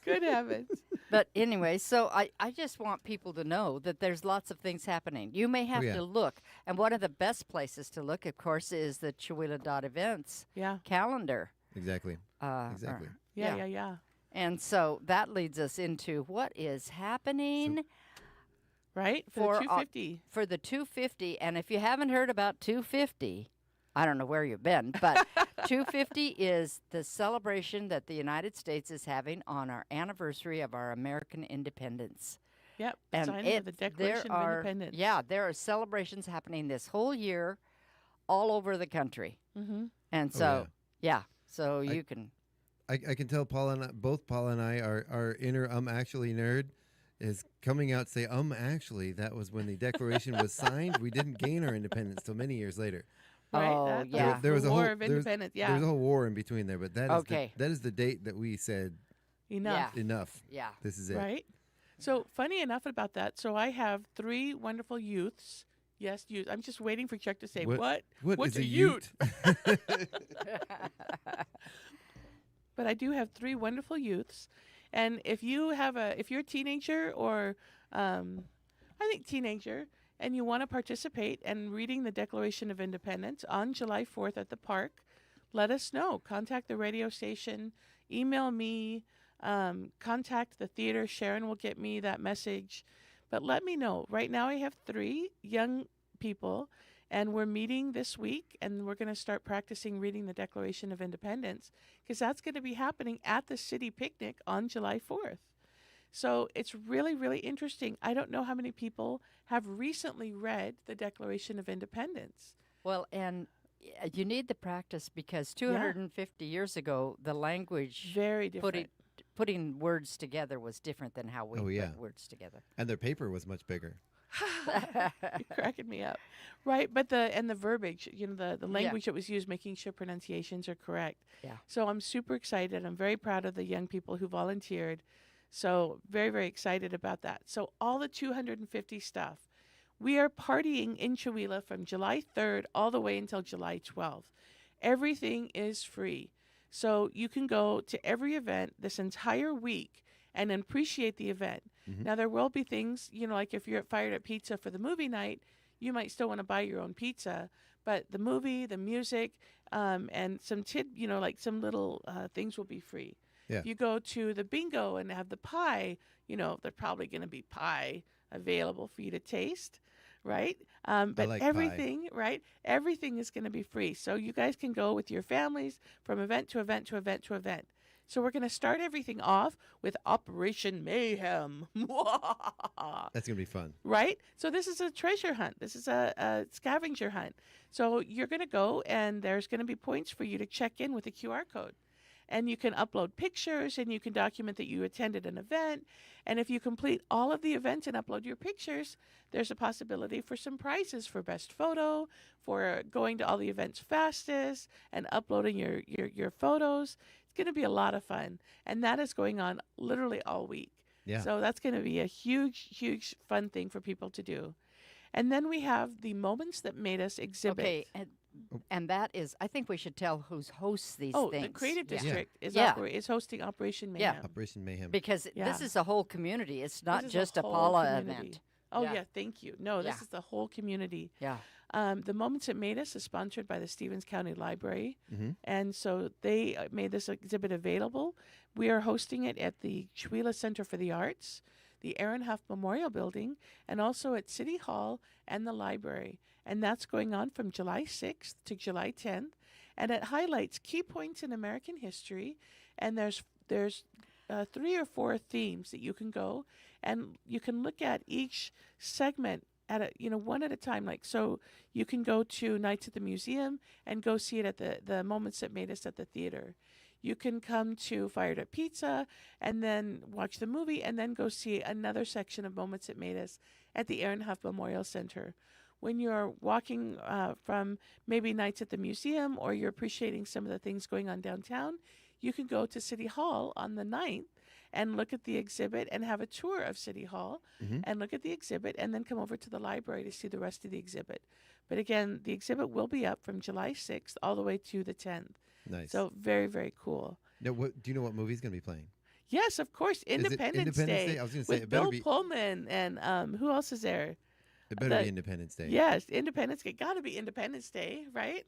Good heavens. But anyway, so I just want people to know that there's lots of things happening. You may have yeah. to look. And one of the best places to look, of course, is the Chihuahua.events Yeah. calendar. Exactly. Exactly. Yeah. And so that leads us into what is happening Right? For the 250. For the 250. And if you haven't heard about 250, I don't know where you've been, but 250 is the celebration that the United States is having on our anniversary of our American independence. Yep. And Signing of the Declaration of Independence. Yeah, there are celebrations happening this whole year all over the country. Mm-hmm. And so, so you can. I can tell both Paula and I, our inner actually nerd is coming out to say, actually, that was when the Declaration was signed. We didn't gain our independence till many years later. Right? Oh, yeah. There was the a War whole of Independence, There was a whole war in between there, but that is that is the date that we said Enough. enough. Yeah. This is it. Right? So, funny enough about that, so I have 3 wonderful youths. Yes, youth. I'm just waiting for Chuck to say, What What's is a youth? But I do have 3 wonderful youths, And if you're a teenager or, I think teenager, and you want to participate in reading the Declaration of Independence on July 4th at the park, let us know. Contact the radio station, email me, contact the theater. Sharon will get me that message. But let me know. Right now I have 3 young people, and we're meeting this week, and we're going to start practicing reading the Declaration of Independence, because that's going to be happening at the city picnic on July 4th. So it's really, really interesting. I don't know how many people have recently read the Declaration of Independence. Well, and you need the practice, because 250 years ago, the language very different. Putting words together was different than how we put words together. And their paper was much bigger. You're cracking me up. Right, but the verbiage, the language that was used, making sure pronunciations are correct. Yeah. So I'm super excited. I'm very proud of the young people who volunteered. So very, very excited about that. So all the 250 stuff. We are partying in Chewelah from July 3rd all the way until July 12th. Everything is free. So you can go to every event this entire week and appreciate the event. Mm-hmm. Now, there will be things, like if you're at Fired Up Pizza for the movie night, you might still want to buy your own pizza. But the movie, the music, and some some little things will be free. Yeah. If you go to the bingo and have the pie, there's probably going to be pie available for you to taste, right? But like everything, right? Everything is going to be free. So you guys can go with your families from event to event to event to event. So we're going to start everything off with Operation Mayhem. That's going to be fun. Right? So this is a treasure hunt. This is a scavenger hunt. So you're going to go, and there's going to be points for you to check in with a QR code. And you can upload pictures, and you can document that you attended an event. And if you complete all of the events and upload your pictures, there's a possibility for some prizes for best photo, for going to all the events fastest, and uploading your photos. It's going to be a lot of fun. And that is going on literally all week. Yeah. So that's going to be a huge, huge fun thing for people to do. And then we have the Moments That Made Us exhibit. Okay, and that is, I think we should tell who hosts these things. The Creative District is hosting Operation Mayhem. Operation Mayhem. Because this is a whole community. It's not This is just a whole Paula community. event. Oh, yeah, thank you. No, this is the whole community. Yeah. The Moments That Made Us is sponsored by the Stevens County Library. Mm-hmm. And so they made this exhibit available. We are hosting it at the Chewelah Center for the Arts, the Aaron Huff Memorial Building, and also at City Hall and the library. And that's going on from July 6th to July 10th. And it highlights key points in American history. And there's 3 or 4 themes that you can go, and you can look at each segment at one at a time. Like, so you can go to Nights at the Museum and go see it at the Moments That Made Us at the theater. You can come to Fired Up Pizza and then watch the movie, and then go see another section of Moments That Made Us at the Aaron Huff Memorial Center. When you're walking from maybe Nights at the Museum, or you're appreciating some of the things going on downtown, you can go to City Hall on the 9th and look at the exhibit and have a tour of City Hall and look at the exhibit, and then come over to the library to see the rest of the exhibit. But again, the exhibit will be up from July 6th all the way to the 10th. Nice. So very, very cool. Now, do you know what movie's going to be playing? Yes, of course. Independence Day. I was going to say, with it better Bill be. Pullman and who else is there? It better be Independence Day. Yes, Independence Day. Got to be Independence Day, right?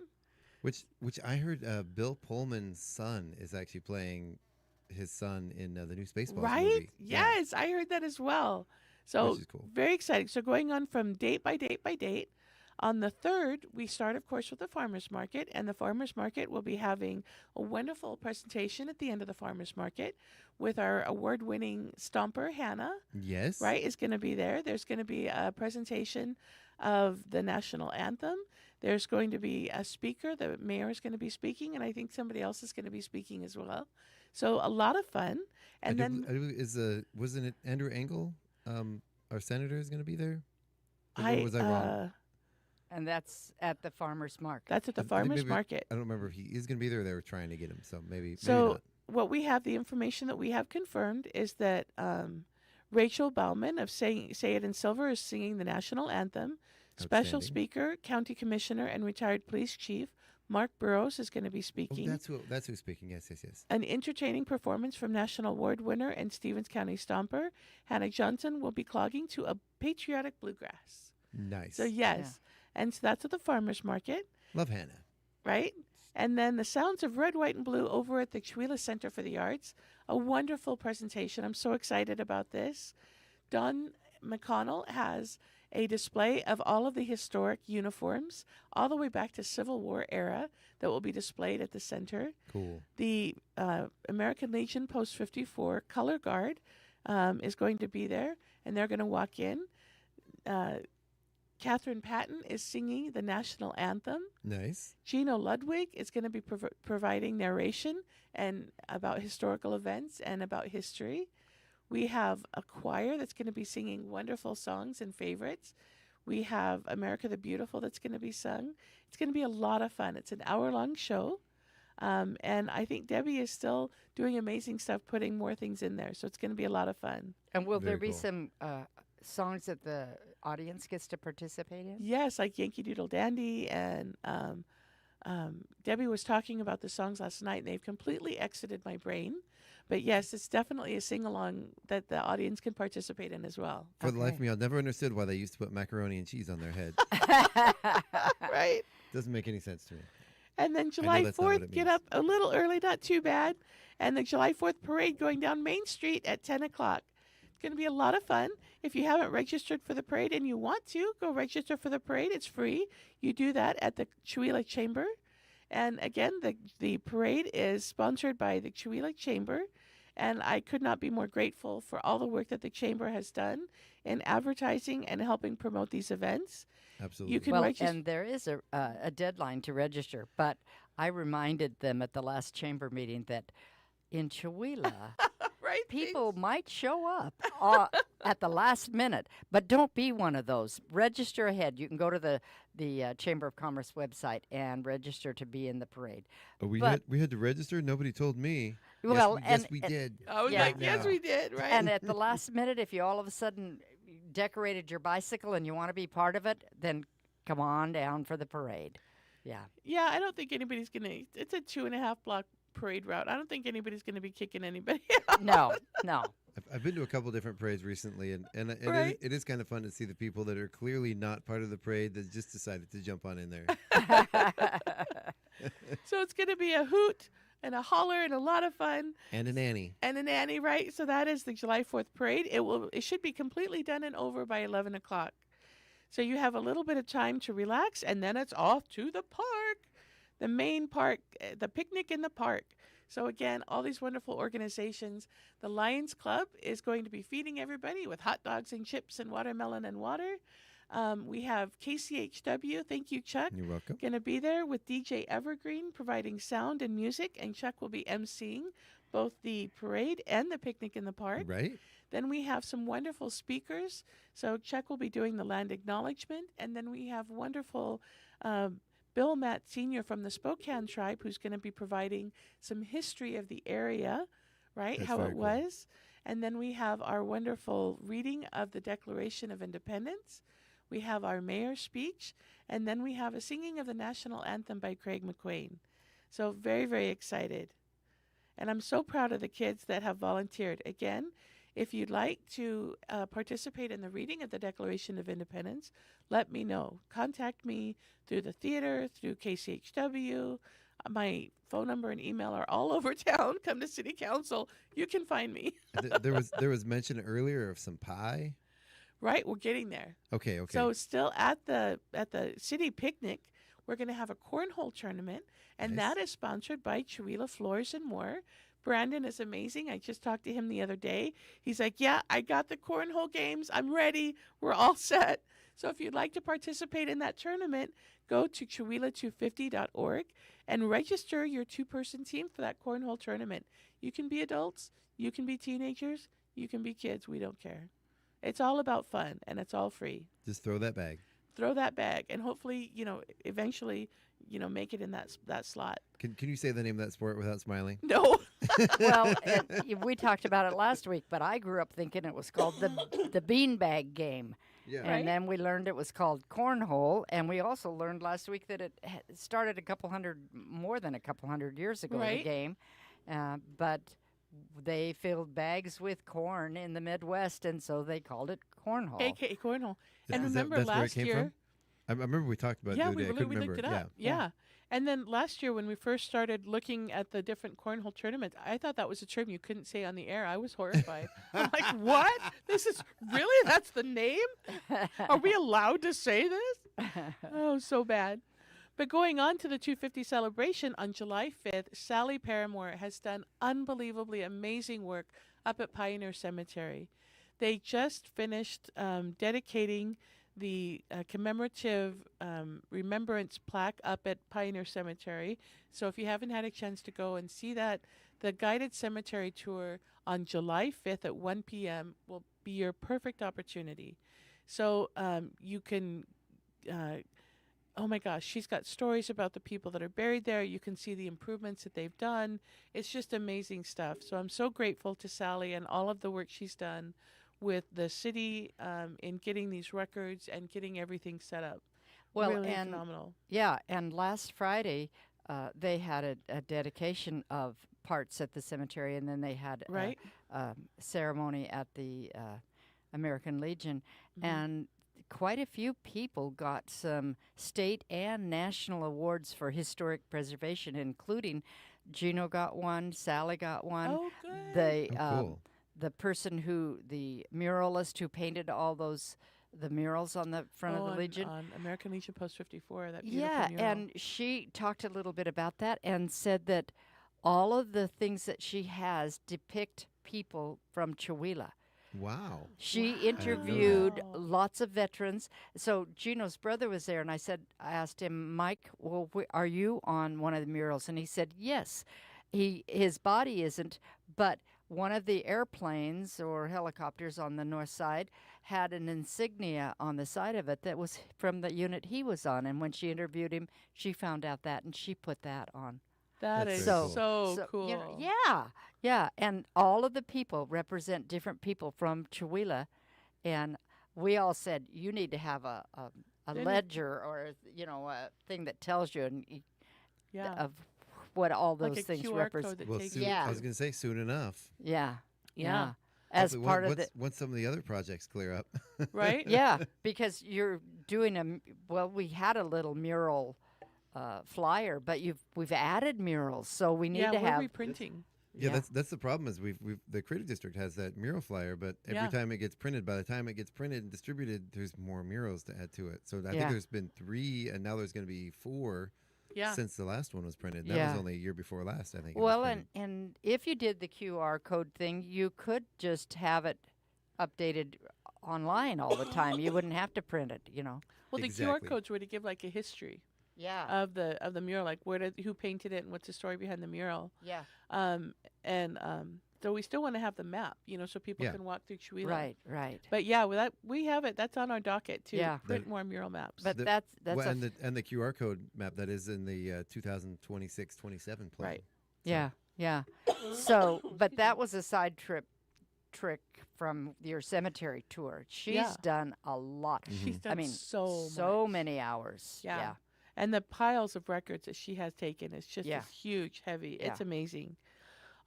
Which I heard Bill Pullman's son is actually playing his son in the new Spaceballs movie. Yes, I heard that as well. So Which is cool. Very exciting. So going on from date by date by date. On the 3rd, we start, of course, with the Farmers Market, and the Farmers Market will be having a wonderful presentation at the end of the Farmers Market with our award-winning stomper, Hannah. Yes. Right, is going to be there. There's going to be a presentation of the national anthem. There's going to be a speaker. The mayor is going to be speaking, and I think somebody else is going to be speaking as well. So a lot of fun. And wasn't it Andrew Engel, our senator, is going to be there? Or was I wrong? And that's at the Farmers Market. That's at the Farmers Market. I don't remember if he is going to be there, or they were trying to get him, so maybe So not. what we have, the information that we have confirmed is that Rachel Bauman of Say It in Silver is singing the national anthem. Special speaker, county commissioner, and retired police chief Mark Burrows is going to be speaking. That's who's speaking. Yes. An entertaining performance from National Award winner and Stevens County Stomper Hannah Johnson will be clogging to a patriotic bluegrass. Nice. So yes, and so that's at the farmers market. Love Hannah. Right? And then the Sounds of Red, White, and Blue over at the Chewelah Center for the Arts. A wonderful presentation. I'm so excited about this. Don McConnell has a display of all of the historic uniforms, all the way back to Civil War era, that will be displayed at the center. Cool. The American Legion Post 54 Color Guard is going to be there, and they're going to walk in. Catherine Patton is singing the national anthem. Nice. Gino Ludwig is going to be providing narration and about historical events and about history. We have a choir that's going to be singing wonderful songs and favorites. We have America the Beautiful that's going to be sung. It's going to be a lot of fun. It's an hour-long show. And I think Debbie is still doing amazing stuff, putting more things in there. So it's going to be a lot of fun. And will there be some songs that the audience gets to participate in? Yes, like Yankee Doodle Dandy. And Debbie was talking about the songs last night, and they've completely exited my brain. But yes, it's definitely a sing-along that the audience can participate in as well. For the life of me, I've never understood why they used to put macaroni and cheese on their head. Right? Doesn't make any sense to me. And then July 4th, get up a little early, not too bad. And the July 4th parade going down Main Street at 10 o'clock. It's going to be a lot of fun. If you haven't registered for the parade and you want to, go register for the parade. It's free. You do that at the Chewelah Chamber. And again, the parade is sponsored by the Chewelah Chamber. And I could not be more grateful for all the work that the Chamber has done in advertising and helping promote these events. Absolutely. You can well, register. and there is a deadline to register, but I reminded them at the last Chamber meeting that in Chewelah, people might show up at the last minute, but don't be one of those. Register ahead. You can go to the Chamber of Commerce website and register to be in the parade. Oh, we had to register? Nobody told me. Well, yes, we did. Oh, yeah. Yes, we did, right? And at the last minute, if you all of a sudden decorated your bicycle and you want to be part of it, then come on down for the parade. Yeah. Yeah, I don't think anybody's going to. It's a 2.5 block parade route. I don't think anybody's going to be kicking anybody out. No. I've been to a couple different parades recently, and Right. it is kind of fun to see the people that are clearly not part of the parade that just decided to jump on in there. So it's going to be a hoot and a holler and a lot of fun. And a nanny. And a nanny, right? So that is the July 4th parade. It should be completely done and over by 11 o'clock. So you have a little bit of time to relax, and then it's off to the park, the main park, the picnic in the park. So again, all these wonderful organizations. The Lions Club is going to be feeding everybody with hot dogs and chips and watermelon and water. We have KCHW, thank you, Chuck. You're welcome. Going to be there with DJ Evergreen providing sound and music, and Chuck will be emceeing both the parade and the picnic in the park. Right. Then we have some wonderful speakers. So Chuck will be doing the land acknowledgement, and then we have wonderful Bill Matt Sr. from the Spokane tribe, who's going to be providing some history of the area, right? That's how very it cool. was. And then we have our wonderful reading of the Declaration of Independence. We have our mayor's speech, and then we have a singing of the national anthem by Craig McQueen. So very, very excited. And I'm so proud of the kids that have volunteered. Again, if you'd like to participate in the reading of the Declaration of Independence, let me know. Contact me through the theater, through KCHW. My phone number and email are all over town. Come to City Council. You can find me. There was mention earlier of some pie. Right, we're getting there. Okay. So still at the city picnic, we're going to have a cornhole tournament, and Nice. that is sponsored by Chewelah Floors and More. Brandon is amazing. I just talked to him the other day. He's like, yeah, I got the cornhole games. I'm ready. We're all set. So if you'd like to participate in that tournament, go to Chewelah250.org and register your two-person team for that cornhole tournament. You can be adults. You can be teenagers. You can be kids. We don't care. It's all about fun, and it's all free. Just throw that bag. Throw that bag, and hopefully, eventually, make it in that slot. Can you say the name of that sport without smiling? No. Well, we talked about it last week, but I grew up thinking it was called the beanbag game. Yeah. And Right. then we learned it was called cornhole, and we also learned last week that it started more than a couple hundred years ago, the Right. game. But they filled bags with corn in the Midwest, and so they called it cornhole. AKA cornhole. And Is remember that's where it last came year, from? I remember we talked about it yeah, the other day. I couldn't we remember. looked it up. Yeah. And then last year when we first started looking at the different cornhole tournaments, I thought that was a term you couldn't say on the air. I was horrified. I'm like, what? This is really? That's the name? Are we allowed to say this? Oh, so bad. But going on to the 250 celebration on July 5th, Sally Paramore has done unbelievably amazing work up at Pioneer Cemetery. They just finished dedicating the commemorative remembrance plaque up at Pioneer Cemetery. So if you haven't had a chance to go and see that, the guided cemetery tour on July 5th at 1 p.m. will be your perfect opportunity. So you can, oh my gosh, she's got stories about the people that are buried there. You can see the improvements that they've done. It's just amazing stuff. So I'm so grateful to Sally and all of the work she's done with the city in getting these records and getting everything set up. Well, really and phenomenal. Yeah, and last Friday they had a dedication of parts at the cemetery, and then they had Right. a ceremony at the American Legion, Mhm. and quite a few people got some state and national awards for historic preservation, including Gino got one, Sally got one. Oh, good. The person the muralist who painted all the murals on the front of the Legion. On American Legion Post 54, that beautiful Yeah, mural. and she talked a little bit about that and said that all of the things that she has depict people from Chihuahua. Wow. She Wow. interviewed lots of veterans. So Gino's brother was there, and I asked him, Mike, well, are you on one of the murals? And he said, yes. His body isn't, but one of the airplanes or helicopters on the north side had an insignia on the side of it that was from the unit he was on. And when she interviewed him, she found out that, and she put that on. That is So cool. you know, yeah. And all of the people represent different people from Chihuahua. And we all said, you need to have a ledger or, a thing that tells you of what all those Like a things QR represent. code that Well, takes soon, I was going to say soon enough. Yeah. Yeah. As Hopefully, part of once some of the other projects clear up. Right? Yeah, because you're doing we had a little mural flyer, but we've added murals, so we need to we're have reprinting. Yeah, that's the problem is the Creative District has that mural flyer, but every time it gets printed, by the time it gets printed and distributed, there's more murals to add to it. So I think there's been 3, and now there's going to be 4 since the last one was printed. That was only a year before last, I think. Well, and if you did the QR code thing, you could just have it updated online all the time. You wouldn't have to print it, Well, the QR codes were to give like a history. Yeah. Of the mural, like who painted it and what's the story behind the mural. Yeah. So we still want to have the map, so people can walk through Chihuahua. Right. But we have it. That's on our docket too. Yeah. Print more mural maps. But that's and the QR code map that is in the 2026-27 plan. Right. Yeah. So, but that was a side trick from your cemetery tour. She's done a lot. She's done so much. Many hours. Yeah. And the piles of records that she has taken is just huge, heavy. It's amazing.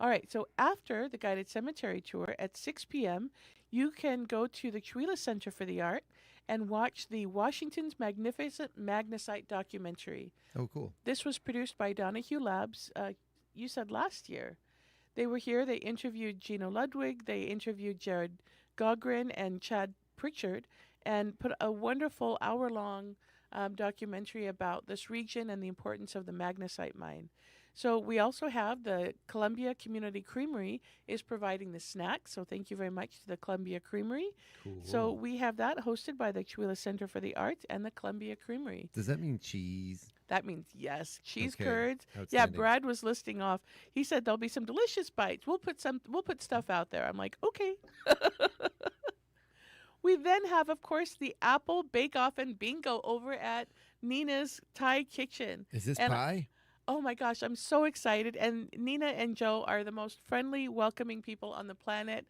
All right, so after the guided cemetery tour at 6 p.m., you can go to the Chihuahua Center for the Art and watch the Washington's Magnificent Magnesite documentary. Oh, cool. This was produced by Donahue Labs, you said last year. They were here. They interviewed Gino Ludwig. They interviewed Jared Gogren and Chad Pritchard and put a wonderful hour-long documentary about this region and the importance of the magnesite mine. So we also have the Columbia Community Creamery is providing the snacks. So thank you very much to the Columbia Creamery. Cool. So we have that hosted by the Chihuahua Center for the Arts and the Columbia Creamery. Does that mean cheese? That means yes, cheese Okay. curds. Yeah, Outstanding. Brad was listing off. He said there'll be some delicious bites. We'll put stuff out there. I'm like, okay. We then have, of course, the Apple Bake Off and Bingo over at Nina's Thai Kitchen. Is this And pie? Oh my gosh, I'm so excited. And Nina and Joe are the most friendly, welcoming people on the planet.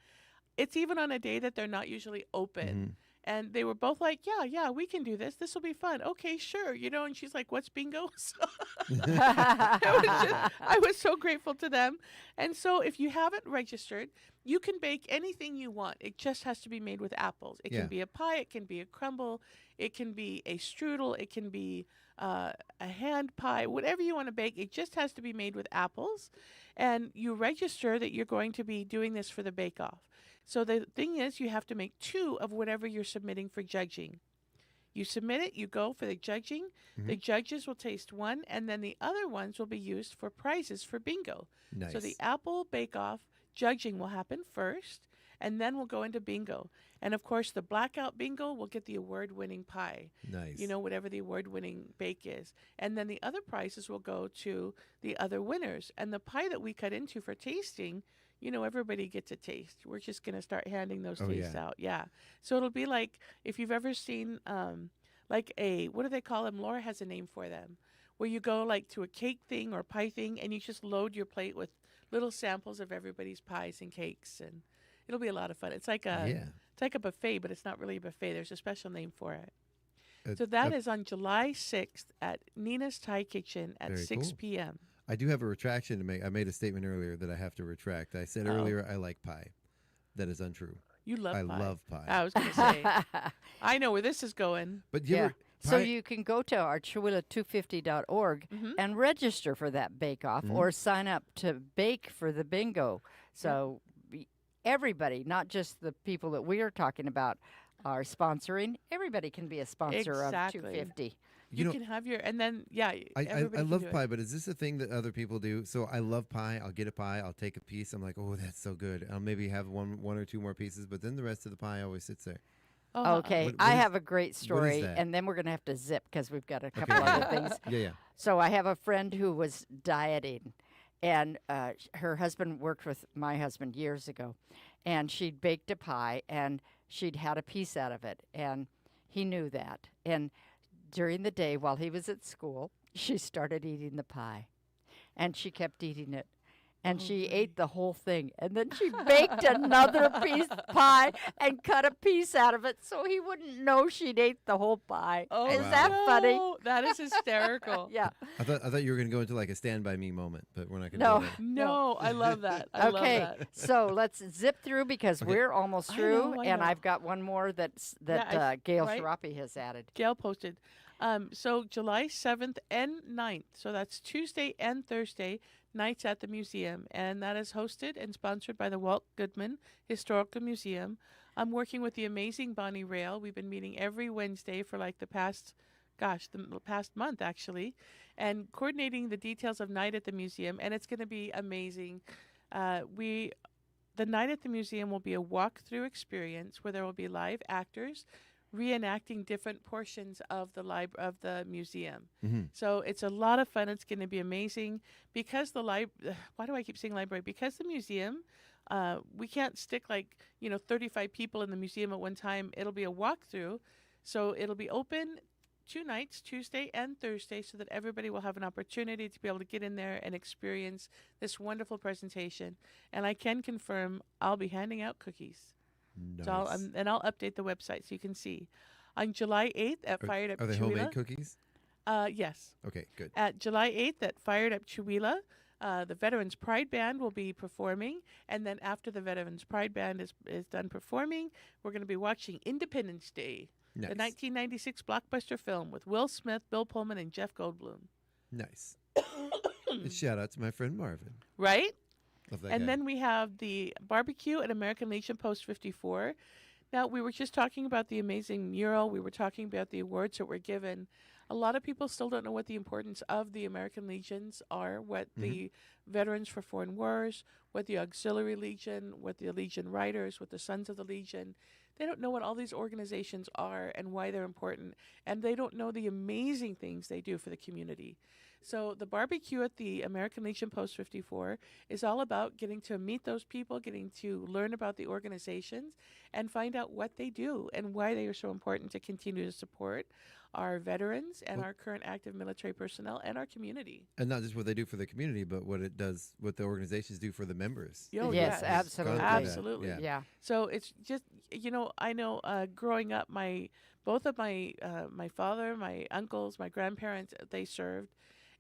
It's even on a day that they're not usually open. And they were both like, yeah, we can do this. This will be fun. Okay, sure. And she's like, what's bingo? So I was so grateful to them. And so if you haven't registered, you can bake anything you want. It just has to be made with apples. It can be a pie. It can be a crumble. It can be a strudel. It can be a hand pie. Whatever you want to bake, it just has to be made with apples. And you register that you're going to be doing this for the bake-off. So the thing is, you have to make 2 of whatever you're submitting for judging. You submit it, you go for the judging. The judges will taste one, and then the other ones will be used for prizes for bingo. Nice. So the apple bake-off judging will happen first, and then we'll go into bingo. And of course, the blackout bingo will get the award-winning pie. Nice. Whatever the award-winning bake is. And then the other prizes will go to the other winners. And the pie that we cut into for tasting, everybody gets a taste. We're just going to start handing those tastes out. Yeah. So it'll be like, if you've ever seen, what do they call them? Laura has a name for them. Where you go like to a cake thing or pie thing, and you just load your plate with little samples of everybody's pies and cakes, and it'll be a lot of fun. It's like a buffet, but it's not really a buffet. There's a special name for it. So that is on July 6th at Nina's Thai Kitchen at 6 p.m. I do have a retraction to make. I made a statement earlier that I have to retract. I said earlier I like pie. That is untrue. You love pie. I love pie. I was going to say. I know where this is going. But so you can go to our Chihuahua250.org and register for that bake-off or sign up to bake for the bingo. So everybody, not just the people that we are talking about, are sponsoring. Everybody can be a sponsor of 250. You can have your, and then, I love pie, but is this a thing that other people do? So I love pie. I'll get a pie. I'll take a piece. I'm like, oh, that's so good. I'll maybe have one or two more pieces, but then the rest of the pie always sits there. Okay, I have a great story, and then we're going to have to zip because we've got a couple other things. Yeah. So I have a friend who was dieting, and her husband worked with my husband years ago, and she'd baked a pie, and she'd had a piece out of it, and he knew that. And during the day while he was at school, she started eating the pie, and she kept eating it. And she ate the whole thing. And then she baked another piece of pie and cut a piece out of it so he wouldn't know she'd ate the whole pie. Oh, is that funny? That is hysterical. Yeah. I thought you were going to go into like a Stand By Me moment, but we're not going to do that. No, I love that. I love that. So let's zip through because we're almost through. And I've got one more that Gail Sharapi has added. Gail posted. So July 7th and 9th, so that's Tuesday and Thursday, nights at the museum, and that is hosted and sponsored by the Walt Goodman Historical Museum. I'm working with the amazing Bonnie Rail. We've been meeting every Wednesday for like the past month actually, and coordinating the details of Night at the Museum, and it's going to be amazing. The Night at the Museum will be a walkthrough experience where there will be live actors reenacting different portions of the museum. So it's a lot of fun. It's going to be amazing because why do I keep saying library? Because the museum, we can't stick 35 people in the museum at one time. It'll be a walkthrough. So it'll be open 2 nights, Tuesday and Thursday, so that everybody will have an opportunity to be able to get in there and experience this wonderful presentation. And I can confirm I'll be handing out cookies. Nice. So I'll update the website so you can see. On July 8th at Fired Up Chihuahua. Are they homemade cookies? Yes. Okay, good. At July 8th at Fired Up Chihuahua, the Veterans Pride Band will be performing. And then after the Veterans Pride Band is done performing, we're going to be watching Independence Day, the 1996 blockbuster film with Will Smith, Bill Pullman, and Jeff Goldblum. Nice. And shout out to my friend Marvin. Right? Love that and guy. then we have the barbecue at American Legion Post 54. Now, we were just talking about the amazing mural. We were talking about the awards that were given. A lot of people still don't know what the importance of the American Legions are, what the Veterans for Foreign Wars, what the Auxiliary Legion, what the Legion Riders, what the Sons of the Legion. They don't know what all these organizations are and why they're important, and they don't know the amazing things they do for the community. So the barbecue at the American Legion Post 54 is all about getting to meet those people, getting to learn about the organizations, and find out what they do and why they are so important to continue to support. our veterans and our current active military personnel and our community. And not just what they do for the community, but what the organizations do for the members. Oh, yes, absolutely. Absolutely. Yeah. So it's just, I know growing up, both of my father, my uncles, my grandparents, they served.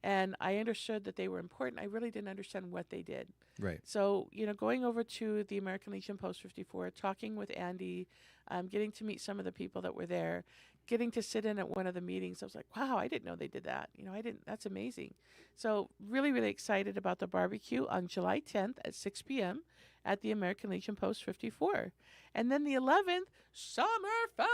And I understood that they were important. I really didn't understand what they did. Right. So, going over to the American Legion Post 54, talking with Andy, getting to meet some of the people that were there, getting to sit in at one of the meetings, I was like, wow, I didn't know they did that. That's amazing. So really, really excited about the barbecue on July 10th at 6 p.m. at the American Legion Post 54. And then the 11th, Summerfest.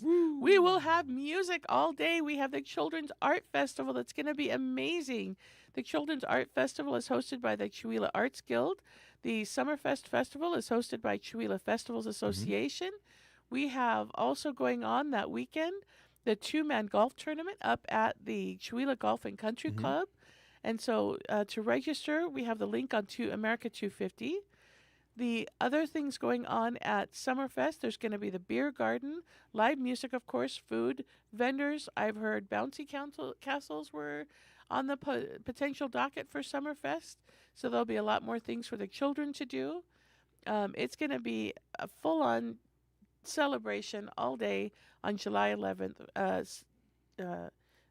Woo. We will have music all day. We have the Children's Art Festival that's going to be amazing. The Children's Art Festival is hosted by the Chewelah Arts Guild. The Summerfest Festival is hosted by Chewelah Festivals Association. We have also going on that weekend the two-man golf tournament up at the Chewelah Golf and Country Club. And so to register, we have the link on America 250. The other things going on at Summerfest, there's going to be the beer garden, live music, of course, food, vendors. I've heard bouncy castles were on the potential docket for Summerfest, so there'll be a lot more things for the children to do. It's going to be a full-on celebration all day on July 11th.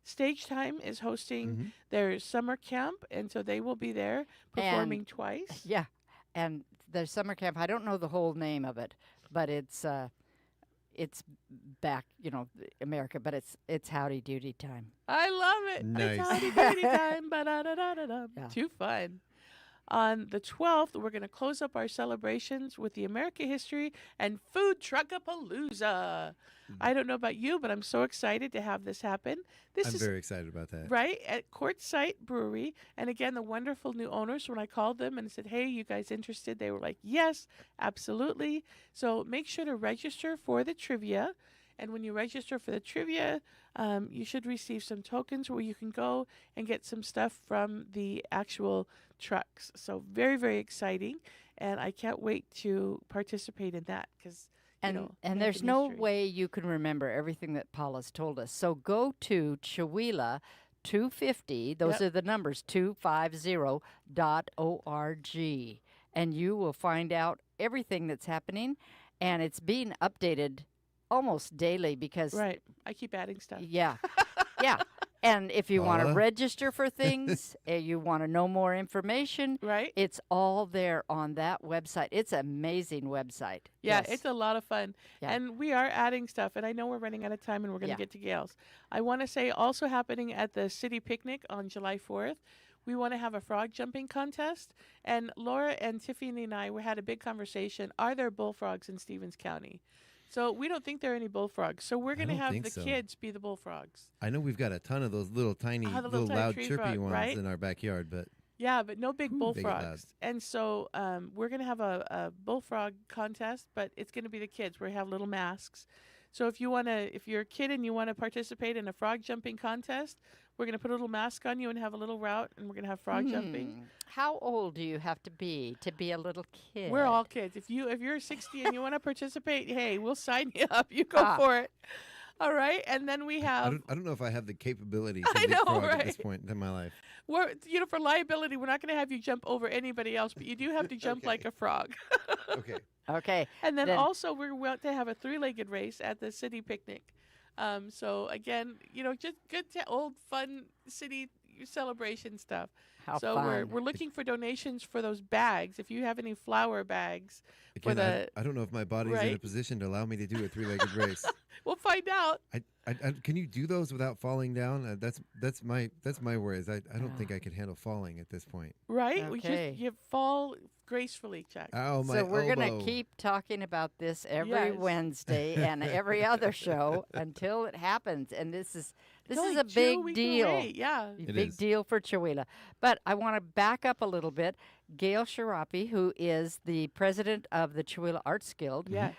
Stage Time is hosting their summer camp, and so they will be there performing twice. Yeah, and the summer camp, I don't know the whole name of it, but it's back, America, but it's Howdy Doody time. I love it. Nice. It's Howdy Doody time. Ba-da-da-da-da-da. Yeah. Too fun. On the 12th, we're going to close up our celebrations with the America History and Food Truckapalooza. I don't know about you, but I'm so excited to have this happen. I'm very excited about that. Right, at Quartzsite Brewery. And again, the wonderful new owners, when I called them and said, hey, you guys interested? They were like, yes, absolutely. So make sure to register for the trivia. And when you register for the trivia, you should receive some tokens where you can go and get some stuff from the actual trucks. So very, very exciting. And I can't wait to participate in that because, and there's no way you can remember everything that Paula's told us. So go to Chewelah 250, those are the numbers, 250.org, and you will find out everything that's happening. And it's being updated almost daily because... Right. I keep adding stuff. Yeah. Yeah. And if you want to register for things, you want to know more information, right? It's all there on that website. It's an amazing website. Yeah, Yes. it's a lot of fun. Yeah. And we are adding stuff. And I know we're running out of time and we're going to get to Gail's. I want to say also happening at the City Picnic on July 4th, we want to have a frog jumping contest. And Laura and Tiffany and I, we had a big conversation. Are there bullfrogs in Stevens County? So we don't think there are any bullfrogs. So we're going to have the kids be the bullfrogs. I know we've got a ton of those little tiny, little tiny loud, tree chirpy frog, ones right? in our backyard, but yeah, but no big They get loud. bullfrogs. And so we're going to have a bullfrog contest, but it's going to be the kids. We have little masks. So if you're a kid and you want to participate in a frog jumping contest, we're going to put a little mask on you and have a little route, and we're going to have frog jumping. How old do you have to be a little kid? We're all kids. If you're 60 and you want to participate, hey, we'll sign you up. You go for it. All right, and then we have. I don't know if I have the capability to I know, leapfrog right? at this point in my life. We're, for liability, we're not going to have you jump over anybody else, but you do have to jump like a frog. Okay. Okay. And then also we want to have a three-legged race at the city picnic. So again, just good old fun city celebration stuff. How so fun. we're looking for donations for those bags. If you have any flour bags Again, I don't know if my body's in a position to allow me to do a three-legged race. We'll find out. Can you do those without falling down? That's my worries. I don't think I could handle falling at this point. Right? Okay. You fall gracefully, Chuck. Ow, my So we're elbow. going to keep talking about this every Yes. Wednesday and every other show until it happens. And this is only a 2 big weeks deal. away, yeah. A It big is. deal for Chewelah. But I want to back up a little bit. Gail Sharapi, who is the president of the Chewelah Arts Guild, Yes.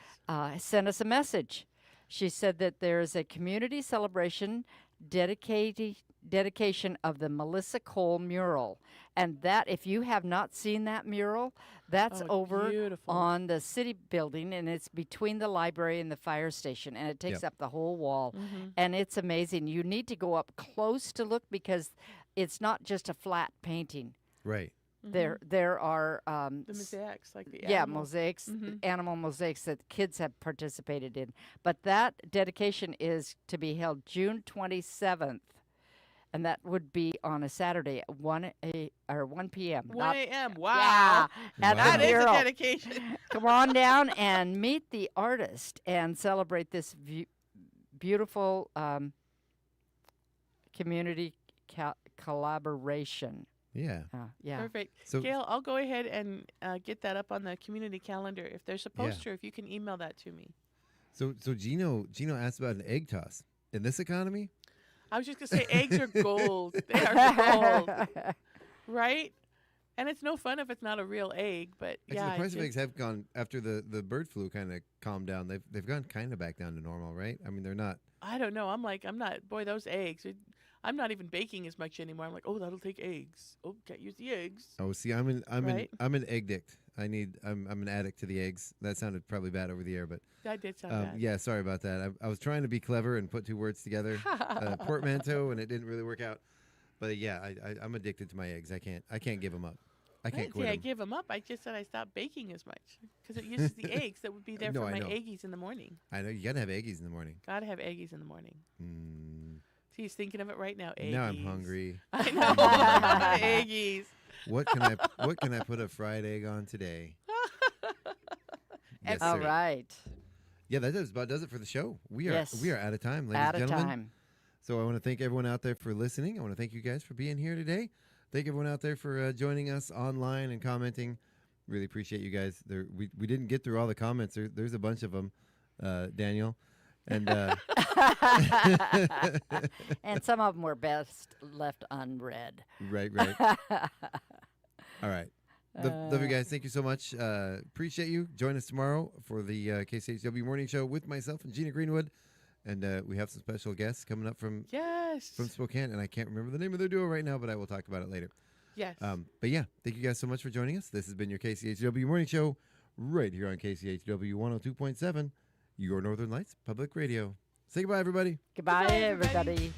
sent us a message. She said that there is a community celebration dedication of the Melissa Cole mural. And that, if you have not seen that mural, that's over beautiful. on the city building, and it's between the library and the fire station, and it takes up the whole wall. And it's amazing. You need to go up close to look because it's not just a flat painting. Right. There are the mosaics, like the mosaics, animal mosaics that kids have participated in. But that dedication is to be held June 27th, and that would be on a Saturday at 1 p.m. 1 a.m. Wow. Yeah, at That the is a mural. dedication. Come on down and meet the artist and celebrate this beautiful community collaboration. Yeah. Yeah. Perfect. So- Gail, I'll go ahead and get that up on the community calendar. If there's a poster, if you can email that to me. So Gino asked about an egg toss. In this economy? I was just going to say eggs are gold. They are gold. Right? And it's no fun if it's not a real egg, but Actually, yeah. the price of eggs have gone, after the bird flu kind of calmed down, they've gone kind of back down to normal, right? I mean, they're not. I don't know. Boy, those eggs. I'm not even baking as much anymore. I'm like, oh, that'll take eggs. Oh, can't use the eggs. Oh, see, I'm an Right? egg addict. I'm an addict to the eggs. That sounded probably bad over the air, but That did sound bad. yeah, sorry about that. I was trying to be clever and put two words together, portmanteau, and it didn't really work out. But yeah, I'm addicted to my eggs. I can't give them up. I can't didn't quit say I 'em. give them up. I just said I stopped baking as much because it uses the eggs that would be there No, for I my know. eggies in the morning. I know you gotta have eggies in the morning. Gotta have eggies in the morning. See, he's thinking of it right now. Eggies. Now I'm hungry. I know. Eggies. What can I put a fried egg on today? Yes, All sir. right. Yeah, that about does it for the show. We are Yes. out of time, ladies Out and of gentlemen. time. So I want to thank everyone out there for listening. I want to thank you guys for being here today. Thank everyone out there for joining us online and commenting. Really appreciate you guys. We didn't get through all the comments. There's a bunch of them, Daniel. And and some of them were best left unread. Right. All right. Love you guys. Thank you so much. Appreciate you. Join us tomorrow for the KCHW Morning Show with myself and Gina Greenwood. And we have some special guests coming up from Spokane. And I can't remember the name of their duo right now, but I will talk about it later. Yes. But yeah, thank you guys so much for joining us. This has been your KCHW Morning Show right here on KCHW 102.7, your Northern Lights Public Radio. Say goodbye, everybody. Goodbye, everybody.